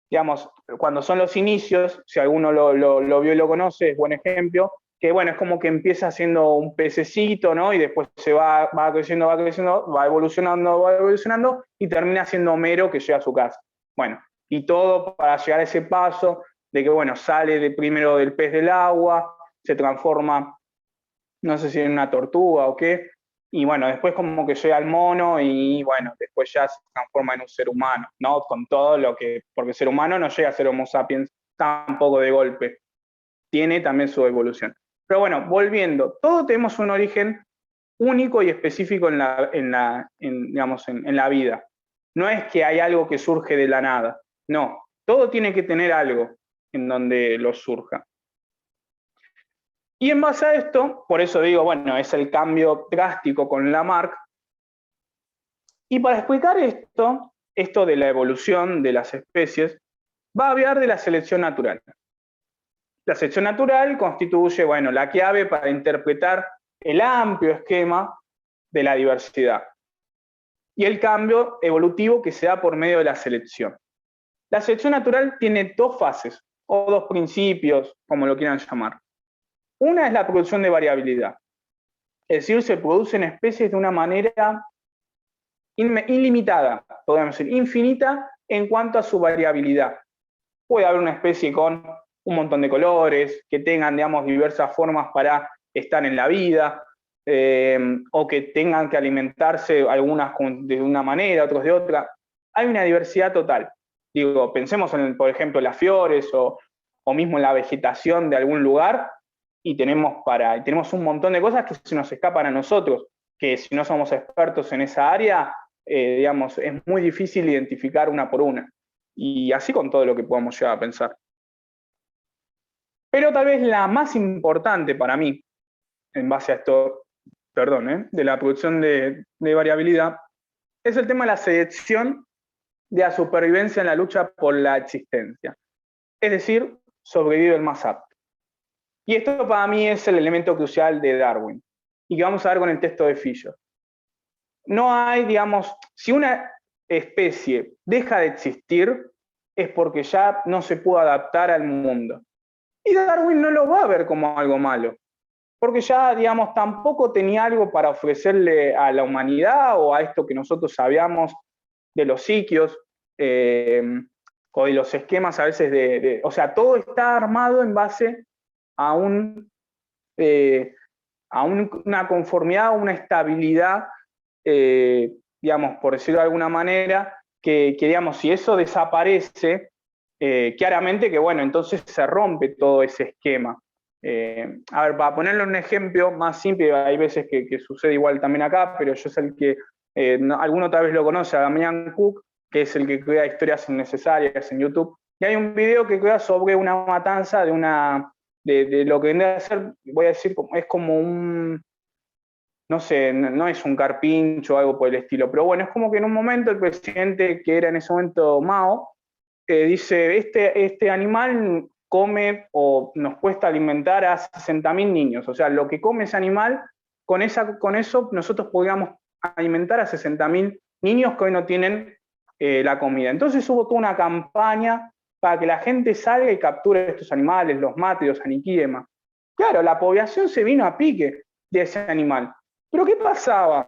digamos, cuando son los inicios, si alguno lo vio y lo conoce, es buen ejemplo, que bueno, es como que empieza siendo un pececito, ¿no? Y después se va creciendo, va evolucionando, y termina siendo Homero, que llega a su casa. Bueno, y todo para llegar a ese paso de que, bueno, sale primero del pez del agua, se transforma, no sé si en una tortuga o qué, y bueno, después como que llega al mono y bueno, después ya se transforma en un ser humano, ¿no? Con todo lo que, porque el ser humano no llega a ser Homo sapiens tampoco de golpe, tiene también su evolución. Pero bueno, volviendo, todos tenemos un origen único y específico en la vida. No es que hay algo que surge de la nada, no, todo tiene que tener algo en donde lo surja. Y en base a esto, por eso digo, bueno, es el cambio drástico con Lamarck. Y para explicar esto de la evolución de las especies, va a hablar de la selección natural. La selección natural constituye, bueno, la clave para interpretar el amplio esquema de la diversidad y el cambio evolutivo que se da por medio de la selección. La selección natural tiene dos fases, o dos principios, como lo quieran llamar. Una es la producción de variabilidad, es decir, se producen especies de una manera ilimitada, podemos decir, infinita en cuanto a su variabilidad. Puede haber una especie con un montón de colores, que tengan, digamos, diversas formas para estar en la vida, o que tengan que alimentarse algunas de una manera, otros de otra. Hay una diversidad total. Digo, pensemos en, por ejemplo, las flores o mismo en la vegetación de algún lugar, y tenemos un montón de cosas que se nos escapan a nosotros, que si no somos expertos en esa área, digamos, es muy difícil identificar una por una. Y así con todo lo que podamos llegar a pensar. Pero tal vez la más importante para mí, en base a esto, de la producción de variabilidad, es el tema de la selección de la supervivencia en la lucha por la existencia. Es decir, sobrevive el más apto. Y esto para mí es el elemento crucial de Darwin, y que vamos a ver con el texto de Fisher. No hay, digamos, si una especie deja de existir, es porque ya no se pudo adaptar al mundo. Y Darwin no lo va a ver como algo malo, porque ya, digamos, tampoco tenía algo para ofrecerle a la humanidad o a esto que nosotros sabíamos de los psiquios, o de los esquemas a veces o sea, todo está armado en base a una conformidad, una estabilidad, digamos, por decirlo de alguna manera, que digamos, si eso desaparece, claramente que, bueno, entonces se rompe todo ese esquema. A ver, para ponerle un ejemplo más simple, hay veces que sucede igual también acá, pero yo sé el que, alguno tal vez lo conoce, a Damián Cook, que es el que crea historias innecesarias en YouTube, y hay un video que crea sobre una matanza de lo que vendría a ser, voy a decir, es como un, no sé, no es un carpincho o algo por el estilo, pero bueno, es como que en un momento el presidente, que era en ese momento Mao, dice, este animal come o nos cuesta alimentar a 60.000 niños. O sea, lo que come ese animal, con eso nosotros podríamos alimentar a 60.000 niños que hoy no tienen la comida. Entonces hubo toda una campaña para que la gente salga y capture estos animales, los mate, los aniquile y demás. Claro, la población se vino a pique de ese animal. Pero ¿qué pasaba?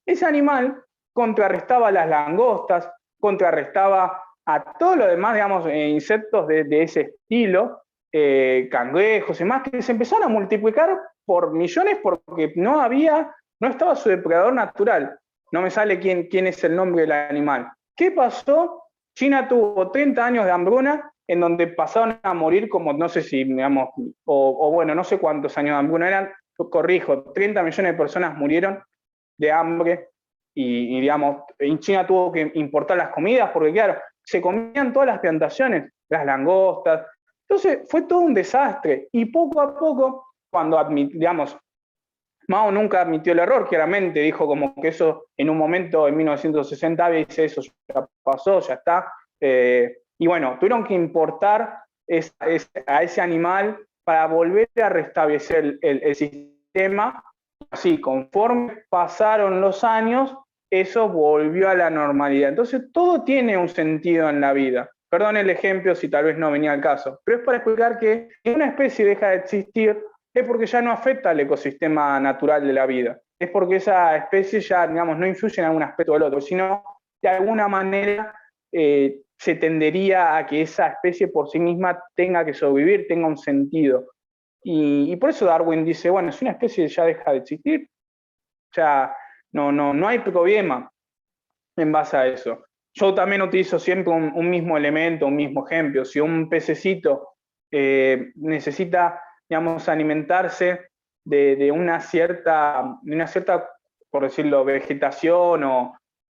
Ese animal contrarrestaba las langostas, contrarrestaba a todo lo demás, digamos, insectos de ese estilo, cangrejos y demás, que se empezaron a multiplicar por millones porque no estaba su depredador natural. No me sale quién es el nombre del animal. ¿Qué pasó? China tuvo 30 años de hambruna, en donde pasaron a morir como, no sé si, digamos, o bueno, no sé cuántos años de hambruna eran, corrijo, 30 millones de personas murieron de hambre y digamos, en China tuvo que importar las comidas porque, claro, se comían todas las plantaciones, las langostas. Entonces, fue todo un desastre. Y poco a poco, cuando, digamos, Mao nunca admitió el error, claramente, dijo como que eso en un momento, en 1960, dice eso ya pasó, ya está. Y bueno, tuvieron que importar a ese animal para volver a restablecer el sistema. Así, conforme pasaron los años, eso volvió a la normalidad. Entonces, todo tiene un sentido en la vida. Perdón el ejemplo si tal vez no venía al caso, pero es para explicar que si una especie deja de existir, es porque ya no afecta al ecosistema natural de la vida. Es porque esa especie ya, digamos, no influye en algún aspecto del otro, sino de alguna manera se tendería a que esa especie por sí misma tenga que sobrevivir, tenga un sentido. Y por eso Darwin dice, bueno, si una especie ya deja de existir, ya no hay problema en base a eso. Yo también utilizo siempre un mismo elemento, un mismo ejemplo. Si un pececito necesita, digamos, alimentarse de una cierta, por decirlo, vegetación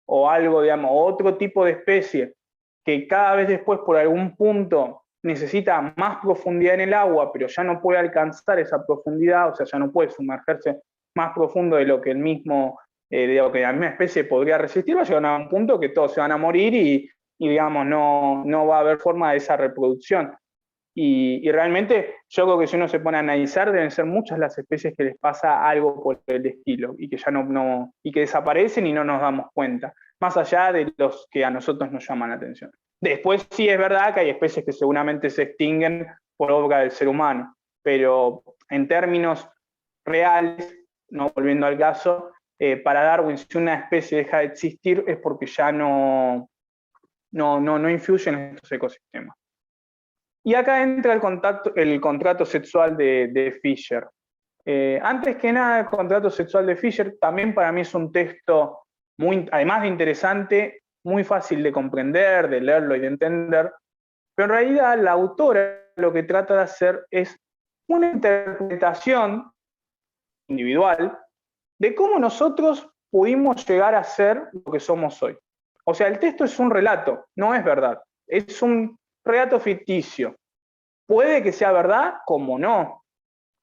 o algo, digamos, otro tipo de especie que cada vez después por algún punto necesita más profundidad en el agua, pero ya no puede alcanzar esa profundidad, o sea, ya no puede sumergerse más profundo de lo que de lo que la misma especie podría resistir, va a llegar a un punto que todos se van a morir y digamos, no va a haber forma de esa reproducción. Y realmente yo creo que si uno se pone a analizar, deben ser muchas las especies que les pasa algo por el estilo y que ya y que desaparecen y no nos damos cuenta, más allá de los que a nosotros nos llaman la atención. Después sí es verdad que hay especies que seguramente se extinguen por obra del ser humano, pero en términos reales, no volviendo al caso, para Darwin, si una especie deja de existir es porque ya no influye en estos ecosistemas. Y acá entra el contrato sexual de Fisher. Antes que nada, el contrato sexual de Fisher también para mí es un texto, además de interesante, muy fácil de comprender, de leerlo y de entender, pero en realidad la autora lo que trata de hacer es una interpretación individual de cómo nosotros pudimos llegar a ser lo que somos hoy. O sea, el texto es un relato, no es verdad, es un relato ficticio. Puede que sea verdad, como no,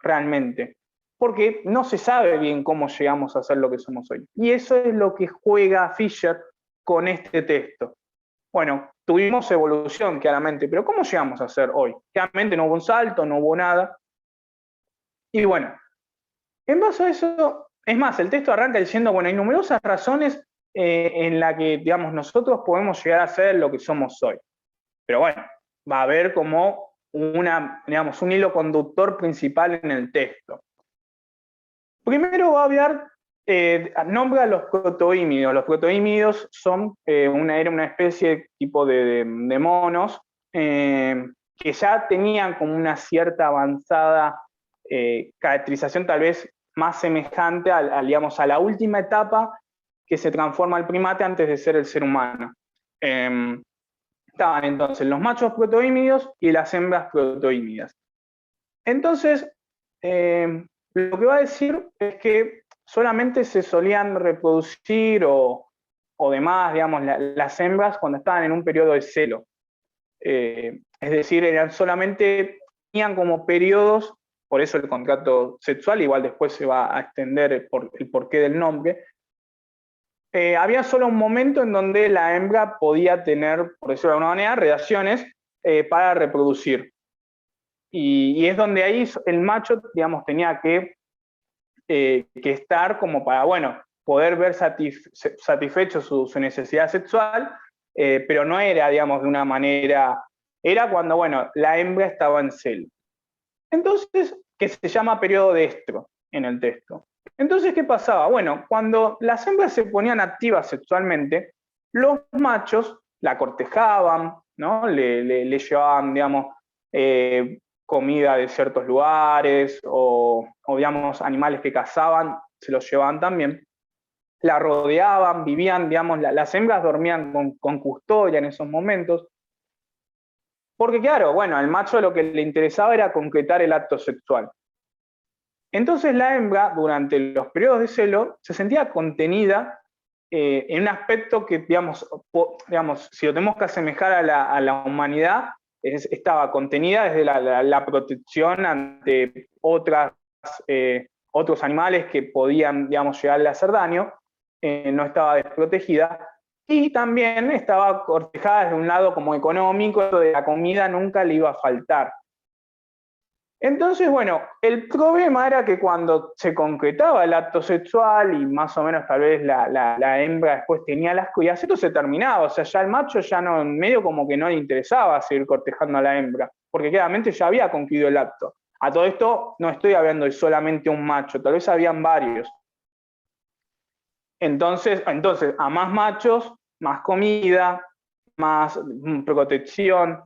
realmente, porque no se sabe bien cómo llegamos a ser lo que somos hoy. Y eso es lo que juega Fisher con este texto. Bueno, tuvimos evolución, claramente, pero ¿cómo llegamos a ser hoy? Claramente no hubo un salto, no hubo nada. Y bueno, en base a eso, es más, el texto arranca diciendo, bueno, hay numerosas razones en las que, digamos, nosotros podemos llegar a ser lo que somos hoy. Pero bueno, va a haber como un hilo conductor principal en el texto. Primero va a hablar, nombra a los protoímidos. Los protoímidos era una especie tipo de monos que ya tenían como una cierta avanzada caracterización tal vez más semejante digamos, a la última etapa que se transforma el primate antes de ser el ser humano. Estaban entonces los machos protoímidos y las hembras protoímidas. Entonces, lo que va a decir es que solamente se solían reproducir o demás, digamos, las hembras cuando estaban en un periodo de celo. Es decir, tenían como periodos, por eso el contrato sexual, igual después se va a extender el porqué del nombre. Había solo un momento en donde la hembra podía tener, por decirlo de alguna manera, relaciones para reproducir. y es donde ahí el macho, digamos, tenía que estar como para, bueno, poder ver satisfecho su necesidad sexual, pero no era, digamos, de una manera, era cuando, bueno, la hembra estaba en celo. Entonces, que se llama periodo de estro en el texto. Entonces, ¿qué pasaba? Bueno, cuando las hembras se ponían activas sexualmente, los machos la cortejaban, ¿no? Le llevaban, digamos, comida de ciertos lugares o, digamos, animales que cazaban, se los llevaban también. La rodeaban, vivían, digamos, las hembras dormían con custodia en esos momentos. Porque claro, bueno, al macho lo que le interesaba era concretar el acto sexual. Entonces la hembra, durante los periodos de celo, se sentía contenida en un aspecto que, digamos, si lo tenemos que asemejar a la humanidad, estaba contenida desde la protección ante otros animales que podían, digamos, llegarle a hacer daño, no estaba desprotegida, y también estaba cortejada desde un lado como económico, de la comida nunca le iba a faltar. Entonces, bueno, el problema era que cuando se concretaba el acto sexual y más o menos tal vez la hembra después tenía las crías, esto se terminaba, o sea, ya el macho ya no, en medio como que no le interesaba seguir cortejando a la hembra, porque claramente ya había concluido el acto. A todo esto no estoy hablando de solamente un macho, tal vez habían varios. Entonces a más machos, más comida, más protección.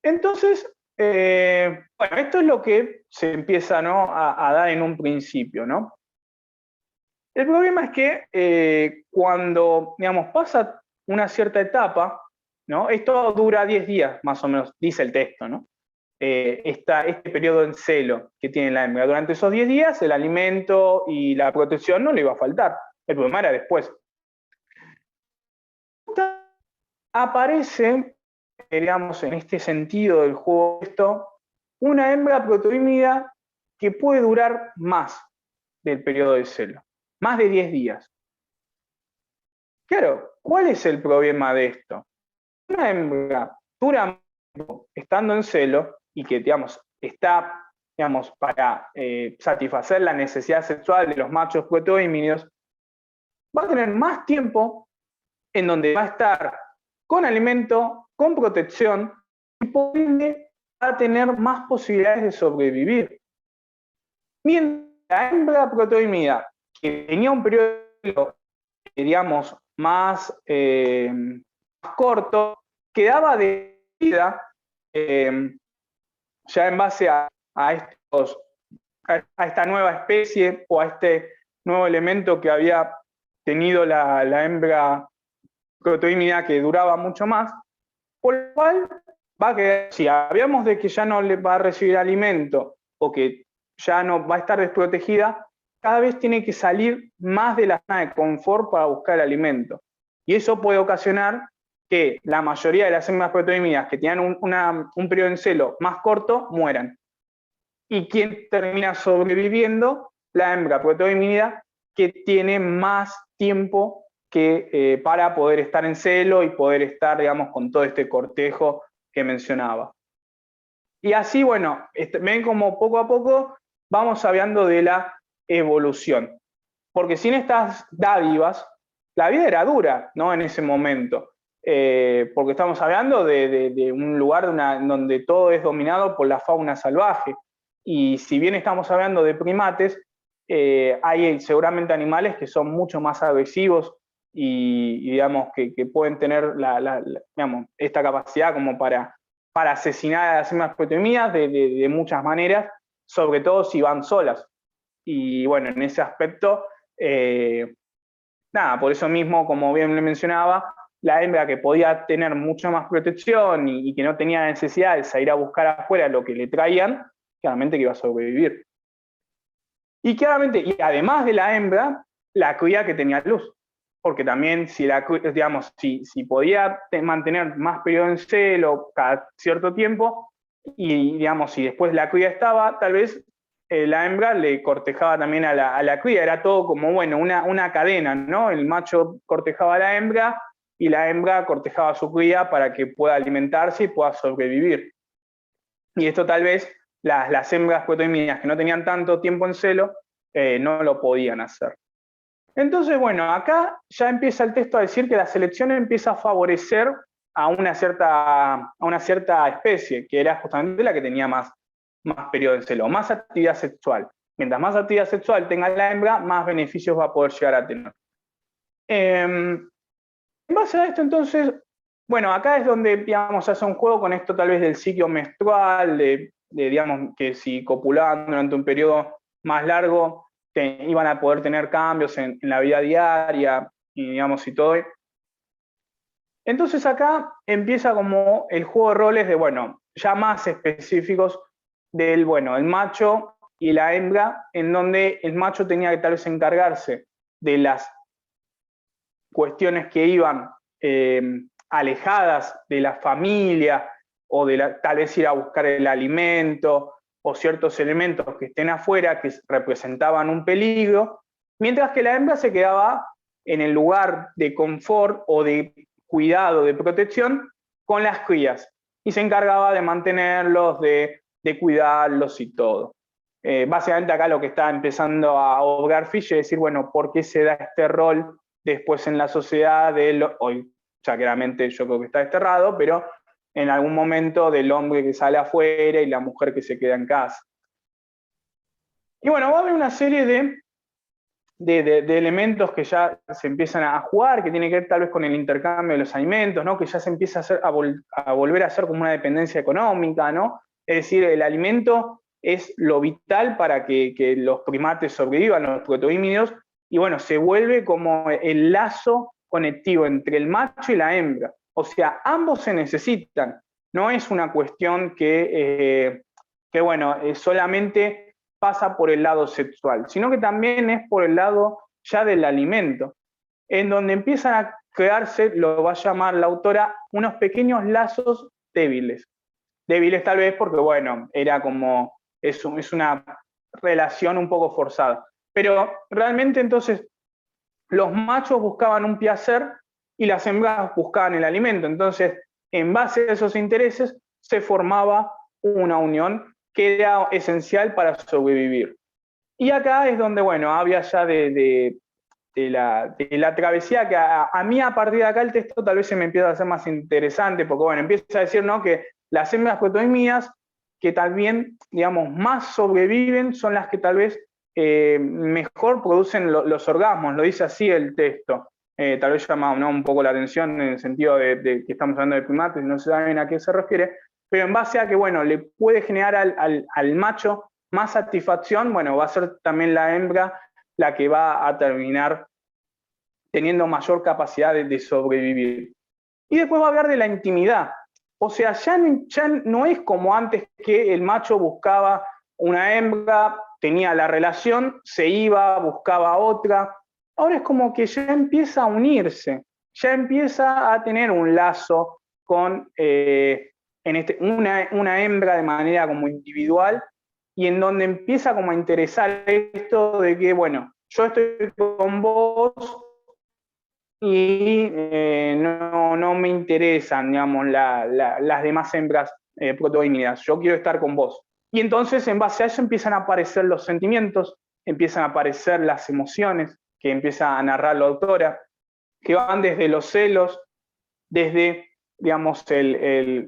Entonces, bueno, esto es lo que se empieza, ¿no?, a dar en un principio, ¿no? El problema es que cuando, digamos, pasa una cierta etapa, ¿no? Esto dura 10 días, más o menos, dice el texto, ¿no? Este periodo en celo que tiene la hembra. Durante esos 10 días el alimento y la protección no le iba a faltar. El problema era después. Aparece, digamos, en este sentido del juego esto, una hembra prototímida que puede durar más del periodo de celo, más de 10 días. Claro, ¿cuál es el problema de esto? Una hembra dura estando en celo y que, digamos, está, digamos, para satisfacer la necesidad sexual de los machos prototímidos, va a tener más tiempo en donde va a estar con alimento, con protección, y por ende va a tener más posibilidades de sobrevivir. Mientras la hembra prototímida, que tenía un periodo, digamos, más corto, quedaba de vida ya en base a esta nueva especie o a este nuevo elemento que había tenido la hembra prototímida, que duraba mucho más, por lo cual va a quedar, si habíamos de que ya no le va a recibir alimento o que ya no va a estar desprotegida, cada vez tiene que salir más de la zona de confort para buscar el alimento. Y eso puede ocasionar que la mayoría de las hembras prototímidas que tienen un periodo en celo más corto mueran. ¿Y quién termina sobreviviendo? La hembra prototímida, que tiene más tiempo para poder estar en celo y poder estar, digamos, con todo este cortejo que mencionaba. Y así, bueno, ven como poco a poco vamos hablando de la evolución. Porque sin estas dádivas, la vida era dura, ¿no?, en ese momento. Porque estamos hablando de un lugar donde todo es dominado por la fauna salvaje. Y si bien estamos hablando de primates, hay seguramente animales que son mucho más agresivos y digamos, que pueden tener digamos, esta capacidad como para asesinar a las hembras prototímidas de muchas maneras, sobre todo si van solas. Y bueno, en ese aspecto, nada, por eso mismo, como bien le mencionaba, la hembra que podía tener mucha más protección y que no tenía necesidad de salir a buscar afuera lo que le traían, claramente que iba a sobrevivir. Y claramente, y además de la hembra, la cría que tenía luz. Porque también si podía mantener más periodo en celo cada cierto tiempo, y digamos, si después la cría estaba, tal vez la hembra le cortejaba también a la cría. Era todo como, bueno, una cadena, ¿no? El macho cortejaba a la hembra y la hembra cortejaba a su cría para que pueda alimentarse y pueda sobrevivir. Y esto tal vez las hembras protoimidas que no tenían tanto tiempo en celo no lo podían hacer. Entonces, bueno, acá ya empieza el texto a decir que la selección empieza a favorecer a una cierta especie, que era justamente la que tenía más periodo en celo, más actividad sexual. Mientras más actividad sexual tenga la hembra, más beneficios va a poder llegar a tener. En base a esto, entonces, bueno, acá es donde, digamos, hace un juego con esto tal vez del ciclo menstrual, digamos, que si copulaban durante un periodo más largo, iban a poder tener cambios en la vida diaria, y digamos, y todo. Entonces acá empieza como el juego de roles de, bueno, ya más específicos del, bueno, el macho y la hembra, en donde el macho tenía que tal vez encargarse de las cuestiones que iban alejadas de la familia, o de tal vez ir a buscar el alimento, o ciertos elementos que estén afuera que representaban un peligro, mientras que la hembra se quedaba en el lugar de confort o de cuidado, de protección, con las crías, y se encargaba de mantenerlos, de cuidarlos y todo. Básicamente acá lo que está empezando a obrar Fischer es decir, bueno, ¿por qué se da este rol después en la sociedad hoy ya claramente yo creo que está desterrado, pero en algún momento del hombre que sale afuera y la mujer que se queda en casa? Y bueno, va a haber una serie de elementos que ya se empiezan a jugar, que tiene que ver tal vez con el intercambio de los alimentos, ¿no? Que ya se empieza a volver a hacer como una dependencia económica, ¿no? Es decir, el alimento es lo vital para que los primates sobrevivan, los protohímidos, y bueno, se vuelve como el lazo conectivo entre el macho y la hembra. O sea, ambos se necesitan. No es una cuestión que bueno, solamente pasa por el lado sexual, sino que también es por el lado ya del alimento, en donde empiezan a crearse, lo va a llamar la autora, unos pequeños lazos débiles. Débiles tal vez porque, bueno, era como, es una relación un poco forzada. Pero realmente entonces los machos buscaban un placer y las hembras buscaban el alimento. Entonces, en base a esos intereses, se formaba una unión que era esencial para sobrevivir. Y acá es donde, bueno, había ya de la travesía, que a mí a partir de acá el texto tal vez se me empieza a hacer más interesante, porque, bueno, empieza a decir, ¿no?, que las hembras protoimías que también, digamos, más sobreviven son las que tal vez mejor producen los orgasmos, lo dice así el texto. Tal vez llama, ¿no?, un poco la atención en el sentido de que estamos hablando de primates y no se saben a qué se refiere, pero en base a que, bueno, le puede generar al macho más satisfacción, bueno, va a ser también la hembra la que va a terminar teniendo mayor capacidad de sobrevivir. Y después va a hablar de la intimidad. O sea, ya no es como antes, que el macho buscaba una hembra, tenía la relación, se iba, buscaba otra. Ahora es como que ya empieza a unirse, ya empieza a tener un lazo con una hembra de manera como individual, y en donde empieza como a interesar esto de que, bueno, yo estoy con vos y no me interesan, digamos, las demás hembras protoínidas, yo quiero estar con vos. Y entonces, en base a eso, empiezan a aparecer los sentimientos, empiezan a aparecer las emociones, que empieza a narrar la autora, que van desde los celos, desde, digamos,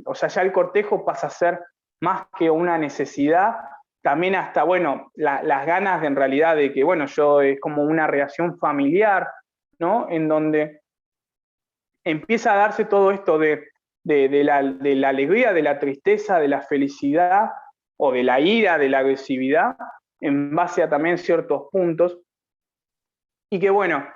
o sea, ya el cortejo pasa a ser más que una necesidad, también hasta, bueno, las ganas en realidad de que, bueno, yo es como una relación familiar, ¿no?, en donde empieza a darse todo esto de la alegría, de la tristeza, de la felicidad, o de la ira, de la agresividad, en base a también ciertos puntos, y que, bueno,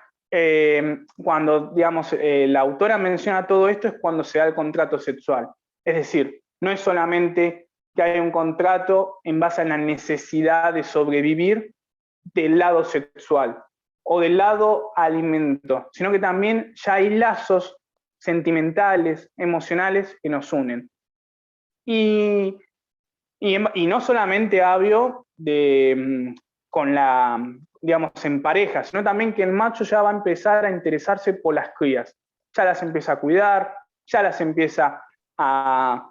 cuando, digamos, la autora menciona todo esto es cuando se da el contrato sexual. Es decir, no es solamente que hay un contrato en base a la necesidad de sobrevivir del lado sexual o del lado alimento, sino que también ya hay lazos sentimentales, emocionales que nos unen. Y no solamente hablo con digamos, en pareja, sino también que el macho ya va a empezar a interesarse por las crías, ya las empieza a cuidar, ya las empieza a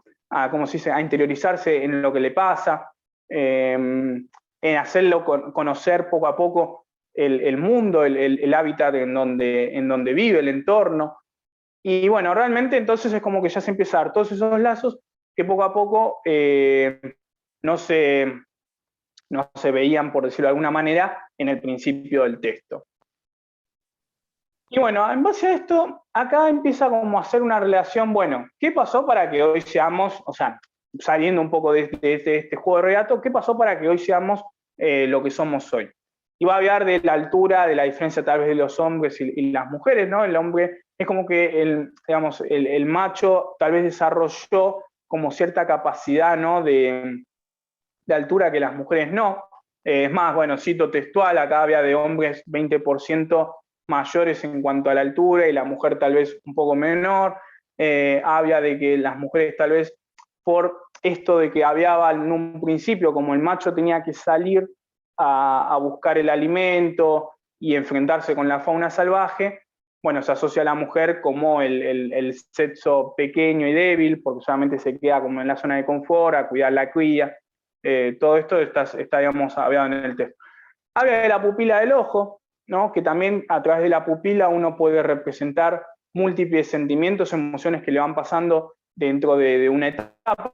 ¿cómo se dice?, a interiorizarse en lo que le pasa, en hacerlo conocer poco a poco el mundo, el hábitat en donde vive, el entorno. Y bueno, realmente entonces es como que ya se empieza a dar todos esos lazos que poco a poco no se veían, por decirlo de alguna manera, en el principio del texto. Y bueno, en base a esto, acá empieza como a hacer una relación, bueno, ¿qué pasó para que hoy seamos, o sea, saliendo un poco de este juego de relato, qué pasó para que hoy seamos lo que somos hoy? Y va a hablar de la altura, de la diferencia tal vez de los hombres y las mujeres, ¿no? El hombre es como que el macho tal vez desarrolló como cierta capacidad, ¿no?, de altura que las mujeres no. Es más, bueno, cito textual, acá había de hombres 20% mayores en cuanto a la altura y la mujer tal vez un poco menor. Había de que las mujeres tal vez por esto de que había en un principio como el macho tenía que salir a buscar el alimento y enfrentarse con la fauna salvaje, bueno, se asocia a la mujer como el sexo pequeño y débil, porque solamente se queda como en la zona de confort, a cuidar la cría. Todo esto está, digamos, hablado en el texto. Habla de la pupila del ojo, ¿no?, que también a través de la pupila uno puede representar múltiples sentimientos, emociones que le van pasando dentro de una etapa.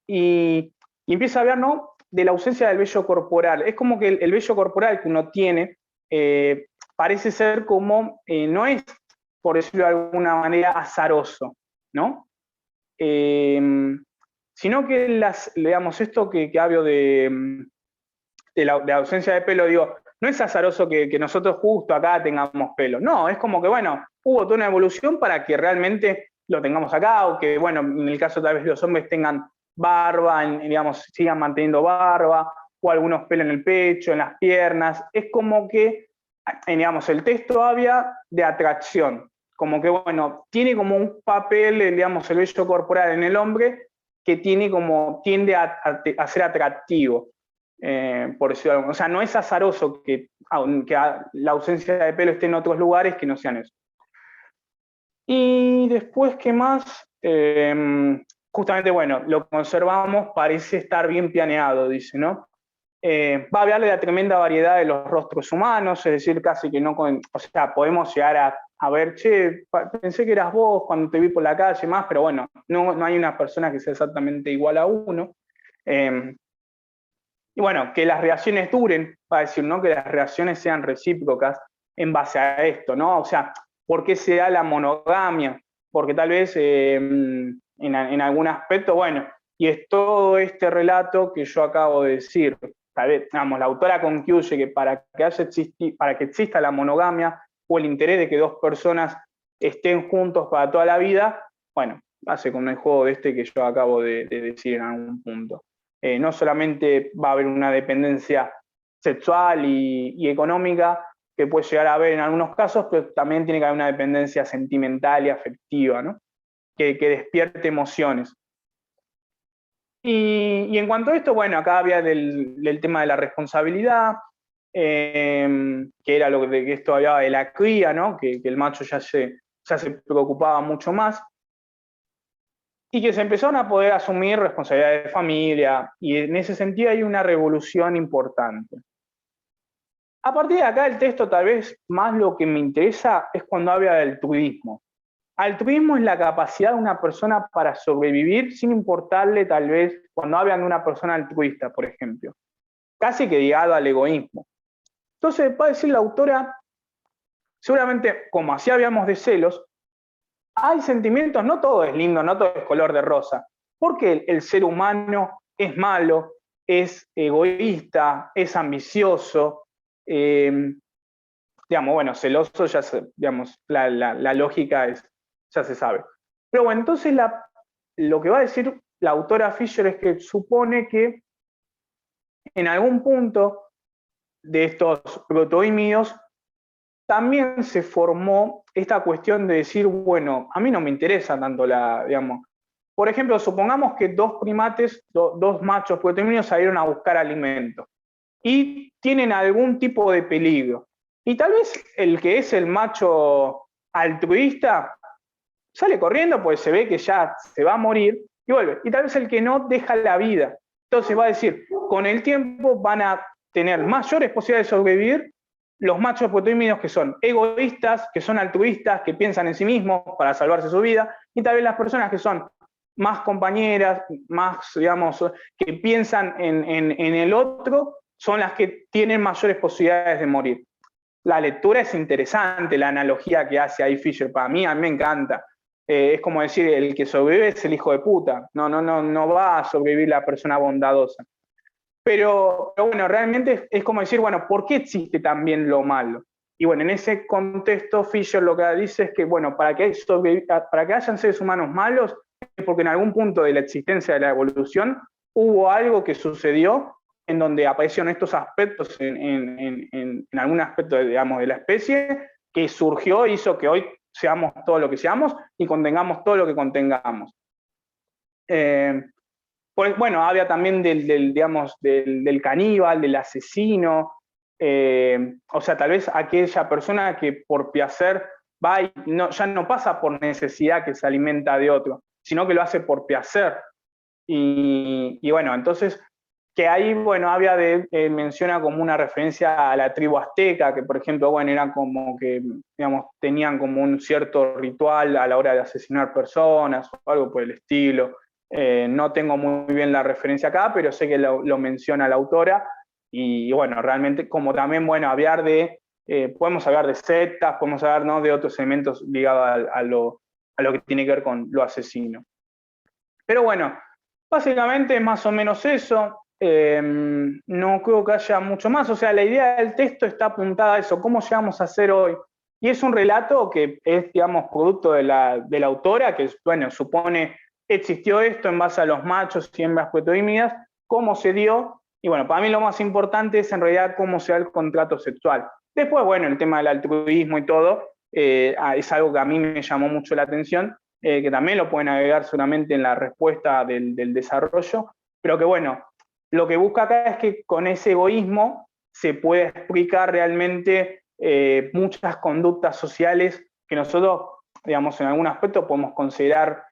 Y empieza a hablar, ¿no?, de la ausencia del vello corporal. Es como que el vello corporal que uno tiene parece ser como, no es, por decirlo de alguna manera, azaroso, ¿no? Sino que digamos, esto que hablo de la ausencia de pelo, digo, no es azaroso que nosotros justo acá tengamos pelo, no, es como que, bueno, hubo toda una evolución para que realmente lo tengamos acá, o que, bueno, en el caso tal vez los hombres tengan barba, digamos, sigan manteniendo barba, o algunos pelos en el pecho, en las piernas, es como que, digamos, el texto habla de atracción, como que, bueno, tiene como un papel, digamos, el vello corporal en el hombre que tiende a ser atractivo. Por decirlo algo. O sea, no es azaroso que la ausencia de pelo esté en otros lugares que no sean eso. Y después, ¿qué más? Justamente, bueno, lo conservamos, parece estar bien planeado, dice, ¿no? Va a hablar de la tremenda variedad de los rostros humanos, es decir, casi que no, o sea, podemos llegar a ver, che, pensé que eras vos cuando te vi por la calle, más, pero bueno, no hay una persona que sea exactamente igual a uno. Y bueno, que las reacciones duren, va a decir, ¿no?, que las reacciones sean recíprocas en base a esto, ¿no? O sea, ¿por qué se da la monogamia? Porque tal vez en algún aspecto, bueno, y es todo este relato que yo acabo de decir. Tal vez, digamos, la autora concluye que para que exista la monogamia o el interés de que dos personas estén juntos para toda la vida, bueno, hace con el juego de este que yo acabo de decir en algún punto. No solamente va a haber una dependencia sexual y económica que puede llegar a haber en algunos casos, pero también tiene que haber una dependencia sentimental y afectiva, ¿no?, que despierte emociones. Y en cuanto a esto, bueno, acá había del tema de la responsabilidad, que era lo que esto hablaba de la cría, ¿no?, que el macho ya se preocupaba mucho más, y que se empezaron a poder asumir responsabilidades de familia, y en ese sentido hay una revolución importante. A partir de acá el texto tal vez más lo que me interesa es cuando habla del altruismo. Altruismo es la capacidad de una persona para sobrevivir sin importarle tal vez, cuando hablan de una persona altruista, por ejemplo, casi que ligado al egoísmo. Entonces va a decir la autora, seguramente como así habíamos de celos, hay sentimientos, no todo es lindo, no todo es color de rosa, porque el ser humano es malo, es egoísta, es ambicioso, digamos, bueno, celoso, ya digamos, la lógica ya se sabe. Pero bueno, entonces lo que va a decir la autora Fisher es que supone que en algún punto de estos protohímidos también se formó esta cuestión de decir, bueno, a mí no me interesa tanto digamos, por ejemplo, supongamos que dos primates, dos machos protohímidos salieron a buscar alimento y tienen algún tipo de peligro. Y tal vez el que es el macho altruista sale corriendo, pues se ve que ya se va a morir y vuelve. Y tal vez el que no deja la vida. Entonces va a decir, con el tiempo van a tener mayores posibilidades de sobrevivir los machos potímidos que son egoístas, que son altruistas, que piensan en sí mismos para salvarse su vida, y tal vez las personas que son más compañeras, más, digamos, que piensan en el otro, son las que tienen mayores posibilidades de morir. La lectura es interesante, la analogía que hace ahí Fisher, para mí, a mí me encanta. Es como decir, el que sobrevive es el hijo de puta, no va a sobrevivir la persona bondadosa. Pero bueno, realmente es como decir, bueno, ¿por qué existe también lo malo? Y bueno, en ese contexto Fisher lo que dice es que, bueno, para que hayan seres humanos malos, es porque en algún punto de la existencia de la evolución hubo algo que sucedió en donde aparecieron estos aspectos en algún aspecto, digamos, de la especie, que surgió, hizo que hoy seamos todo lo que seamos y contengamos todo lo que contengamos. Pues, bueno, habla también del caníbal, del asesino, o sea, tal vez aquella persona que por placer va y ya no pasa por necesidad que se alimenta de otro, sino que lo hace por placer. Y bueno, entonces, que ahí, bueno, menciona como una referencia a la tribu azteca, que por ejemplo, bueno, eran como que, digamos, tenían como un cierto ritual a la hora de asesinar personas o algo por el estilo. No tengo muy bien la referencia acá, pero sé que lo menciona la autora. Y bueno, realmente, como también, bueno, podemos hablar de sectas, podemos hablar, ¿no?, de otros elementos ligados a lo que tiene que ver con lo asesino. Pero bueno, básicamente es más o menos eso. No creo que haya mucho más. O sea, la idea del texto está apuntada a eso, cómo llegamos a ser hoy. Y es un relato que es, digamos, producto de la autora, que, bueno, supone existió esto en base a los machos y hembras protoímidas, cómo se dio, y bueno, para mí lo más importante es en realidad cómo se da el contrato sexual. Después, bueno, el tema del altruismo y todo, es algo que a mí me llamó mucho la atención, que también lo pueden agregar seguramente en la respuesta del desarrollo, pero que bueno, lo que busca acá es que con ese egoísmo se puede explicar realmente muchas conductas sociales que nosotros, digamos, en algún aspecto podemos considerar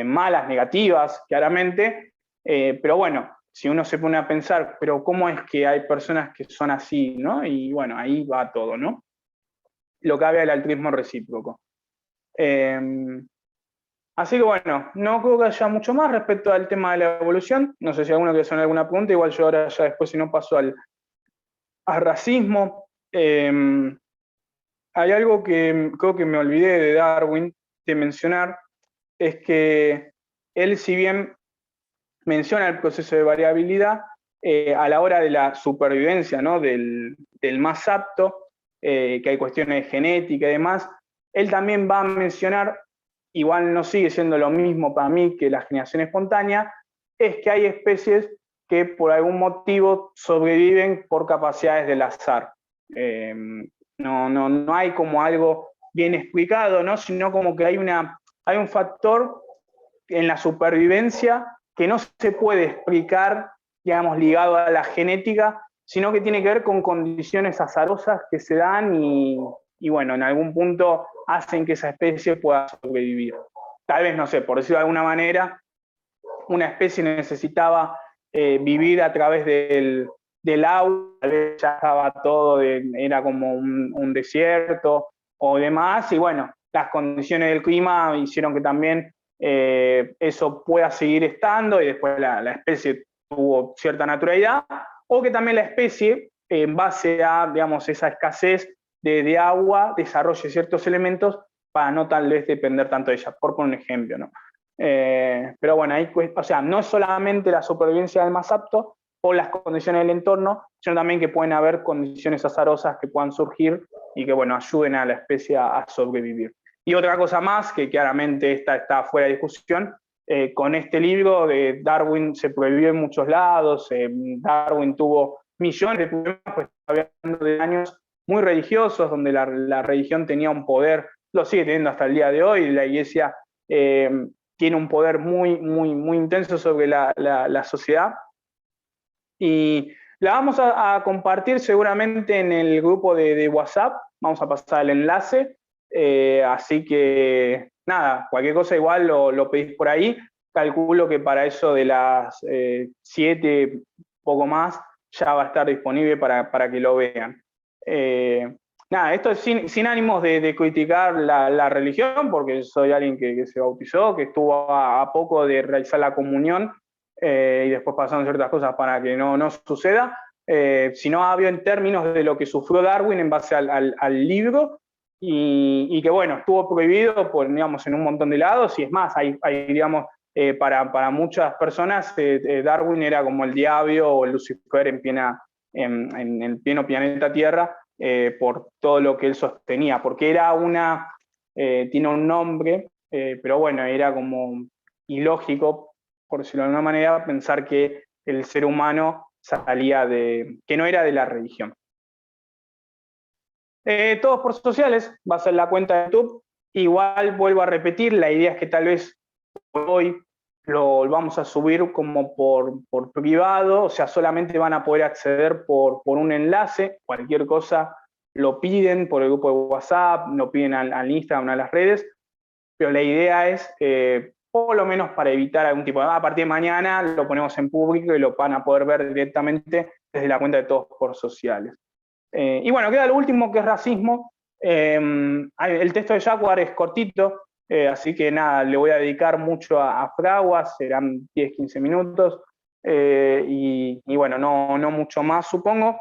malas, negativas, claramente, pero bueno, si uno se pone a pensar, pero ¿cómo es que hay personas que son así, ¿no? Y bueno, ahí va todo, ¿no? Lo que habla del altruismo recíproco. Así que bueno, no creo que haya mucho más respecto al tema de la evolución. No sé si alguno quiere hacer alguna pregunta, igual yo ahora ya después, si no, paso al racismo. Hay algo que creo que me olvidé de Darwin de mencionar, es que él, si bien menciona el proceso de variabilidad, a la hora de la supervivencia, ¿no?, del más apto, que hay cuestiones de genética y demás, él también va a mencionar, igual no sigue siendo lo mismo para mí que la generación espontánea, es que hay especies que por algún motivo sobreviven por capacidades del azar. No hay como algo bien explicado, ¿no?, sino como que hay un factor en la supervivencia que no se puede explicar, digamos, ligado a la genética, sino que tiene que ver con condiciones azarosas que se dan y bueno, en algún punto hacen que esa especie pueda sobrevivir. Tal vez, no sé, por decirlo de alguna manera, una especie necesitaba vivir a través del agua, tal vez ya estaba todo, era como un desierto o demás, y bueno, las condiciones del clima hicieron que también eso pueda seguir estando y después la especie tuvo cierta naturalidad, o que también la especie, en base a, digamos, esa escasez de agua, desarrolle ciertos elementos para no tal vez depender tanto de ella, por poner un ejemplo, ¿no? Pero bueno, o sea, no es solamente la supervivencia del más apto o las condiciones del entorno, sino también que pueden haber condiciones azarosas que puedan surgir y que, bueno, ayuden a la especie a sobrevivir. Y otra cosa más, que claramente está fuera de discusión, con este libro de Darwin se prohibió en muchos lados, Darwin tuvo millones de problemas, pues hablando de años muy religiosos, donde la religión tenía un poder, lo sigue teniendo hasta el día de hoy, la iglesia tiene un poder muy, muy, muy intenso sobre la sociedad. Y la vamos a compartir seguramente en el grupo de WhatsApp, vamos a pasar el enlace, así que nada, cualquier cosa igual lo pedís por ahí. Calculo que para eso de las 7, poco más, ya va a estar disponible para que lo vean. Nada, esto es sin ánimos de criticar la religión, porque soy alguien que se bautizó, que estuvo a poco de realizar la comunión, y después pasaron ciertas cosas para que no suceda, sino hablo en términos de lo que sufrió Darwin en base al libro, y que bueno, estuvo prohibido por, digamos, en un montón de lados, y es más, hay digamos, para muchas personas Darwin era como el diablo o el Lucifer en el pleno planeta Tierra, por todo lo que él sostenía, porque era tiene un nombre, pero bueno, era como ilógico, por decirlo de alguna manera, pensar que el ser humano que no era de la religión. Todos por sociales, va a ser la cuenta de YouTube. Igual vuelvo a repetir, la idea es que tal vez hoy lo vamos a subir como por privado, o sea, solamente van a poder acceder por un enlace, cualquier cosa lo piden por el grupo de WhatsApp, lo piden al Instagram, a las redes, pero la idea es, por lo menos para evitar algún tipo de, a partir de mañana lo ponemos en público y lo van a poder ver directamente desde la cuenta de Todos por Sociales. Y bueno, queda lo último, que es racismo. El texto de Jacquard es cortito, así que nada, le voy a dedicar mucho a Fraguas, serán 10-15 minutos, y bueno, no mucho más, supongo.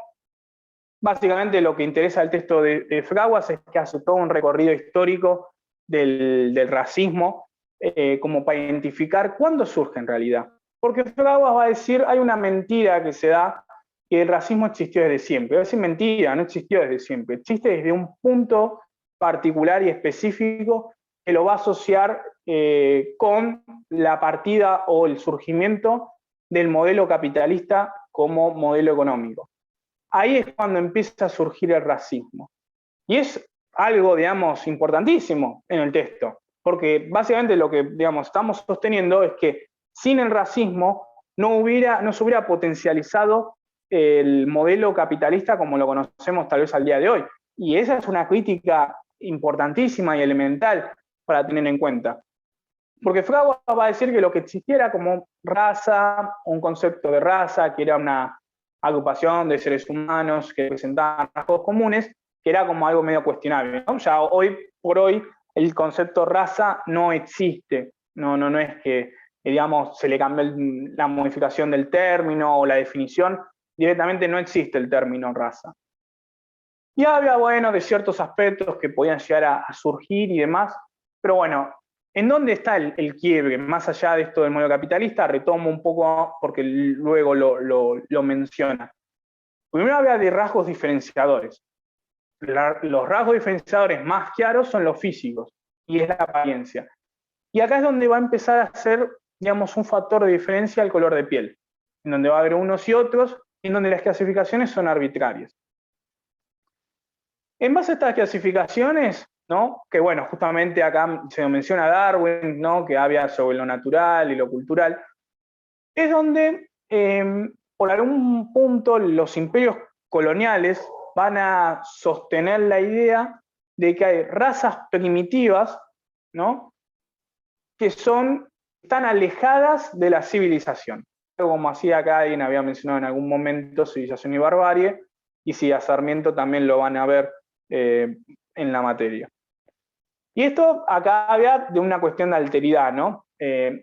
Básicamente lo que interesa el texto de Fraguas es que hace todo un recorrido histórico del racismo, como para identificar cuándo surge en realidad. Porque Fraguas va a decir, hay una mentira que se da, que el racismo existió desde siempre. Va a decir mentira, no existió desde siempre. Existe desde un punto particular y específico que lo va a asociar con la partida o el surgimiento del modelo capitalista como modelo económico. Ahí es cuando empieza a surgir el racismo. Y es algo, digamos, importantísimo en el texto, porque básicamente lo que, digamos, estamos sosteniendo es que sin el racismo no se hubiera potencializado el modelo capitalista como lo conocemos tal vez al día de hoy. Y esa es una crítica importantísima y elemental para tener en cuenta. Porque Fraguas va a decir que lo que existiera como raza, un concepto de raza, que era una agrupación de seres humanos que presentaban rasgos comunes, que era como algo medio cuestionable, ¿no? Ya hoy por hoy el concepto raza no existe, no es que digamos, se le cambió la modificación del término o la definición, directamente no existe el término raza. Y habla, bueno, de ciertos aspectos que podían llegar a surgir y demás, pero bueno, ¿en dónde está el quiebre? Más allá de esto del modelo capitalista, retomo un poco porque luego lo menciona. Primero habla de rasgos diferenciadores. Los rasgos diferenciadores más claros son los físicos, y es la apariencia. Y acá es donde va a empezar a ser, digamos, un factor de diferencia el color de piel, en donde va a haber unos y otros, y en donde las clasificaciones son arbitrarias. En base a estas clasificaciones, ¿no? Que bueno, justamente acá se menciona Darwin, ¿no? Que habla sobre lo natural y lo cultural, es donde por algún punto los imperios coloniales van a sostener la idea de que hay razas primitivas, ¿no? Que están alejadas de la civilización. Como así acá alguien había mencionado en algún momento, civilización y barbarie, y si a Sarmiento también lo van a ver en la materia. Y esto acá habla de una cuestión de alteridad, ¿no?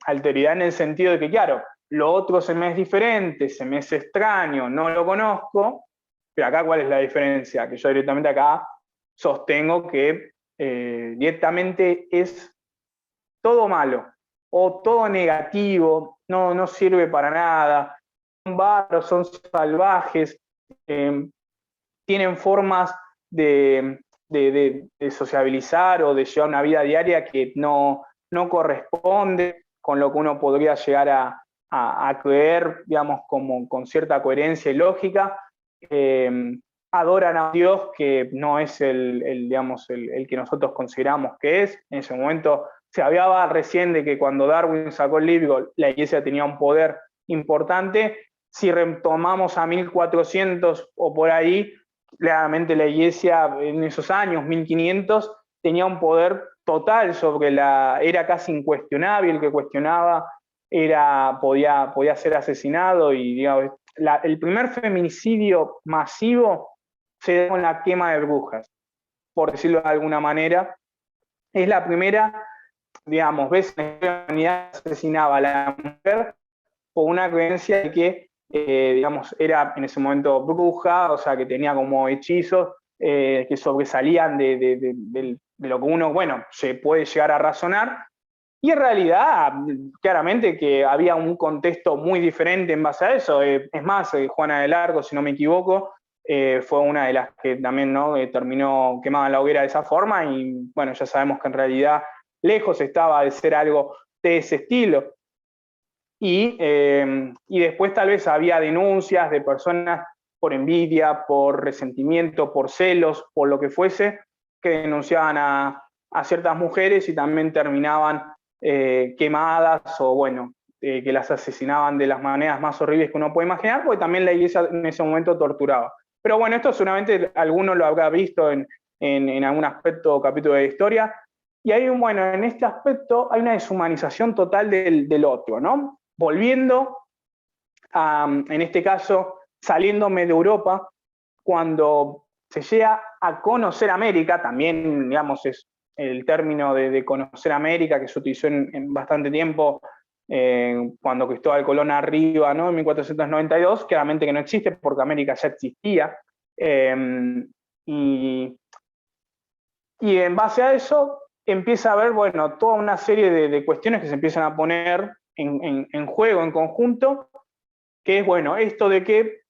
Alteridad en el sentido de que, claro, lo otro se me es diferente, se me es extraño, no lo conozco, pero acá ¿cuál es la diferencia? Que yo directamente acá sostengo que directamente es todo malo, o todo negativo, no sirve para nada, son bárbaros, son salvajes, tienen formas de sociabilizar o de llevar una vida diaria que no corresponde con lo que uno podría llegar a creer, digamos, con cierta coherencia y lógica. Adoran a Dios que no es digamos, el que nosotros consideramos que es. En ese momento se hablaba recién de que cuando Darwin sacó el libro, la iglesia tenía un poder importante. Si retomamos a 1400 o por ahí, claramente la iglesia en esos años, 1500, tenía un poder total sobre era casi incuestionable, el que cuestionaba podía ser asesinado, y digamos, el primer feminicidio masivo se da con la quema de brujas, por decirlo de alguna manera. Es la primera, digamos, vez en la humanidad asesinaba a la mujer por una creencia de que, digamos, era en ese momento bruja, o sea, que tenía como hechizos que sobresalían de lo que uno, bueno, se puede llegar a razonar. Y en realidad, claramente que había un contexto muy diferente en base a eso. Es más, Juana de Larco, si no me equivoco, fue una de las que también, ¿no?, terminó quemada en la hoguera de esa forma, y bueno, ya sabemos que en realidad lejos estaba de ser algo de ese estilo. Y después tal vez había denuncias de personas por envidia, por resentimiento, por celos, por lo que fuese, que denunciaban a ciertas mujeres y también terminaban quemadas, o bueno, que las asesinaban de las maneras más horribles que uno puede imaginar, porque también la iglesia en ese momento torturaba. Pero bueno, esto seguramente alguno lo habrá visto en algún aspecto o capítulo de la historia. Y hay bueno, en este aspecto hay una deshumanización total del otro, ¿no? Volviendo en este caso, saliéndome de Europa, cuando se llega a conocer América, también, digamos, es el término de conocer América que se utilizó en bastante tiempo, cuando Cristóbal Colón arriba, ¿no?, en 1492, claramente que no existe porque América ya existía. Y en base a eso empieza a haber, bueno, toda una serie de cuestiones que se empiezan a poner en juego, en conjunto, que es, bueno, esto de que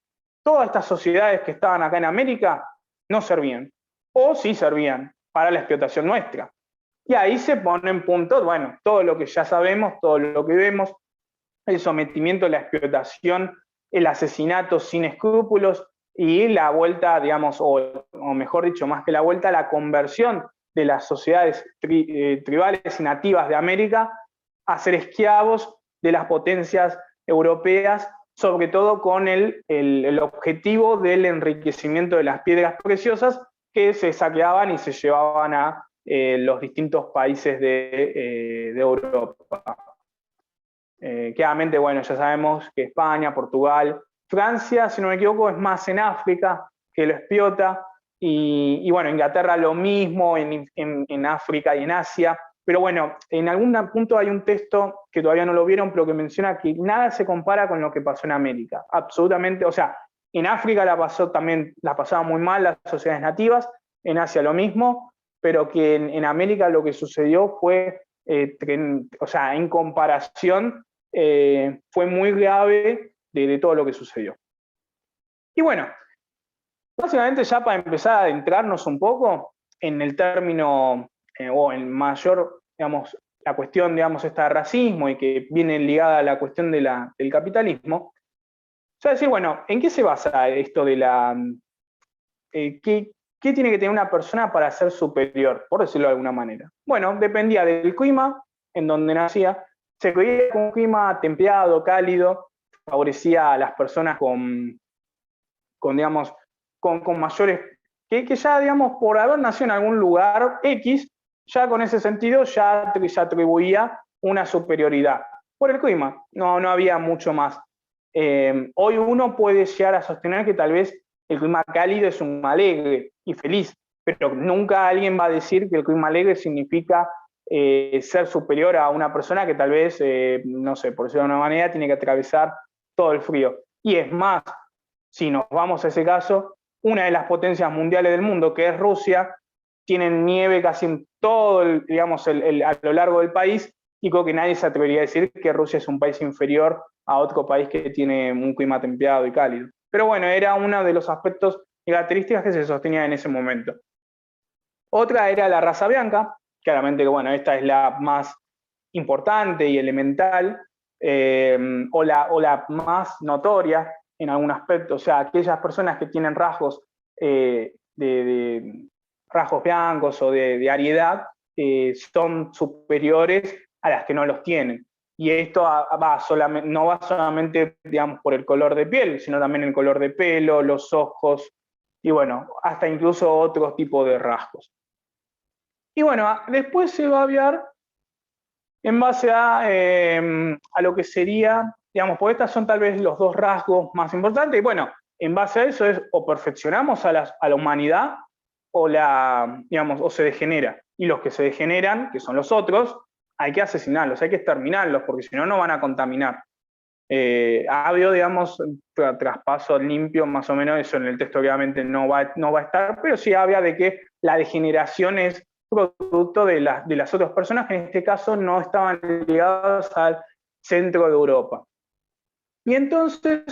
todas estas sociedades que estaban acá en América no servían, o sí servían para la explotación nuestra. Y ahí se ponen puntos, bueno, todo lo que ya sabemos, todo lo que vemos, el sometimiento, la explotación, el asesinato sin escrúpulos y la vuelta, digamos, o mejor dicho, más que la vuelta, la conversión de las sociedades tribales y nativas de América a ser esclavos de las potencias europeas, sobre todo con el objetivo del enriquecimiento de las piedras preciosas que se saqueaban y se llevaban a los distintos países de Europa. Claramente, bueno, ya sabemos que España, Portugal, Francia, si no me equivoco, es más en África que lo explota, y bueno, Inglaterra lo mismo, en África y en Asia. Pero bueno, en algún punto hay un texto que todavía no lo vieron, pero que menciona que nada se compara con lo que pasó en América. Absolutamente, o sea, en África la pasaba muy mal las sociedades nativas, en Asia lo mismo, pero que en América lo que sucedió fue, o sea, en comparación, fue muy grave de todo lo que sucedió. Y bueno, básicamente ya para empezar a adentrarnos un poco en el término, o en mayor, digamos, la cuestión, digamos, esta de racismo y que viene ligada a la cuestión del capitalismo, ya decir, bueno, ¿en qué se basa esto de ¿qué tiene que tener una persona para ser superior, por decirlo de alguna manera? Bueno, dependía del clima en donde nacía. Se creía que un clima templado, cálido, favorecía a las personas digamos, con mayores, que ya, digamos, por haber nacido en algún lugar X, ya con ese sentido ya se atribuía una superioridad. Por el clima, no había mucho más. Hoy uno puede llegar a sostener que tal vez el clima cálido es un alegre y feliz, pero nunca alguien va a decir que el clima alegre significa ser superior a una persona que tal vez, no sé, por decirlo de una manera, tiene que atravesar todo el frío. Y es más, si nos vamos a ese caso, una de las potencias mundiales del mundo, que es Rusia, tiene nieve casi en todo, digamos, a lo largo del país, y creo que nadie se atrevería a decir que Rusia es un país inferior a otro país que tiene un clima templado y cálido. Pero bueno, era uno de los aspectos y características que se sostenía en ese momento. Otra era la raza blanca, claramente que bueno, esta es la más importante y elemental, o la más notoria en algún aspecto, o sea, aquellas personas que tienen rasgos de rasgos blancos o de ariedad, son superiores a las que no los tienen. Y esto no va solamente, digamos, por el color de piel, sino también el color de pelo, los ojos, y bueno, hasta incluso otros tipos de rasgos. Y bueno, después se va a aviar en base a lo que sería, digamos, porque estas son tal vez los dos rasgos más importantes, y bueno, en base a eso es o perfeccionamos a la humanidad digamos, o se degenera. Y los que se degeneran, que son los otros, hay que asesinarlos, hay que exterminarlos, porque si no, no van a contaminar. Ha habido, digamos, traspaso limpio, más o menos, eso en el texto obviamente no va a estar, pero sí habla de que la degeneración es producto de las otras personas que en este caso no estaban ligadas al centro de Europa. Y entonces,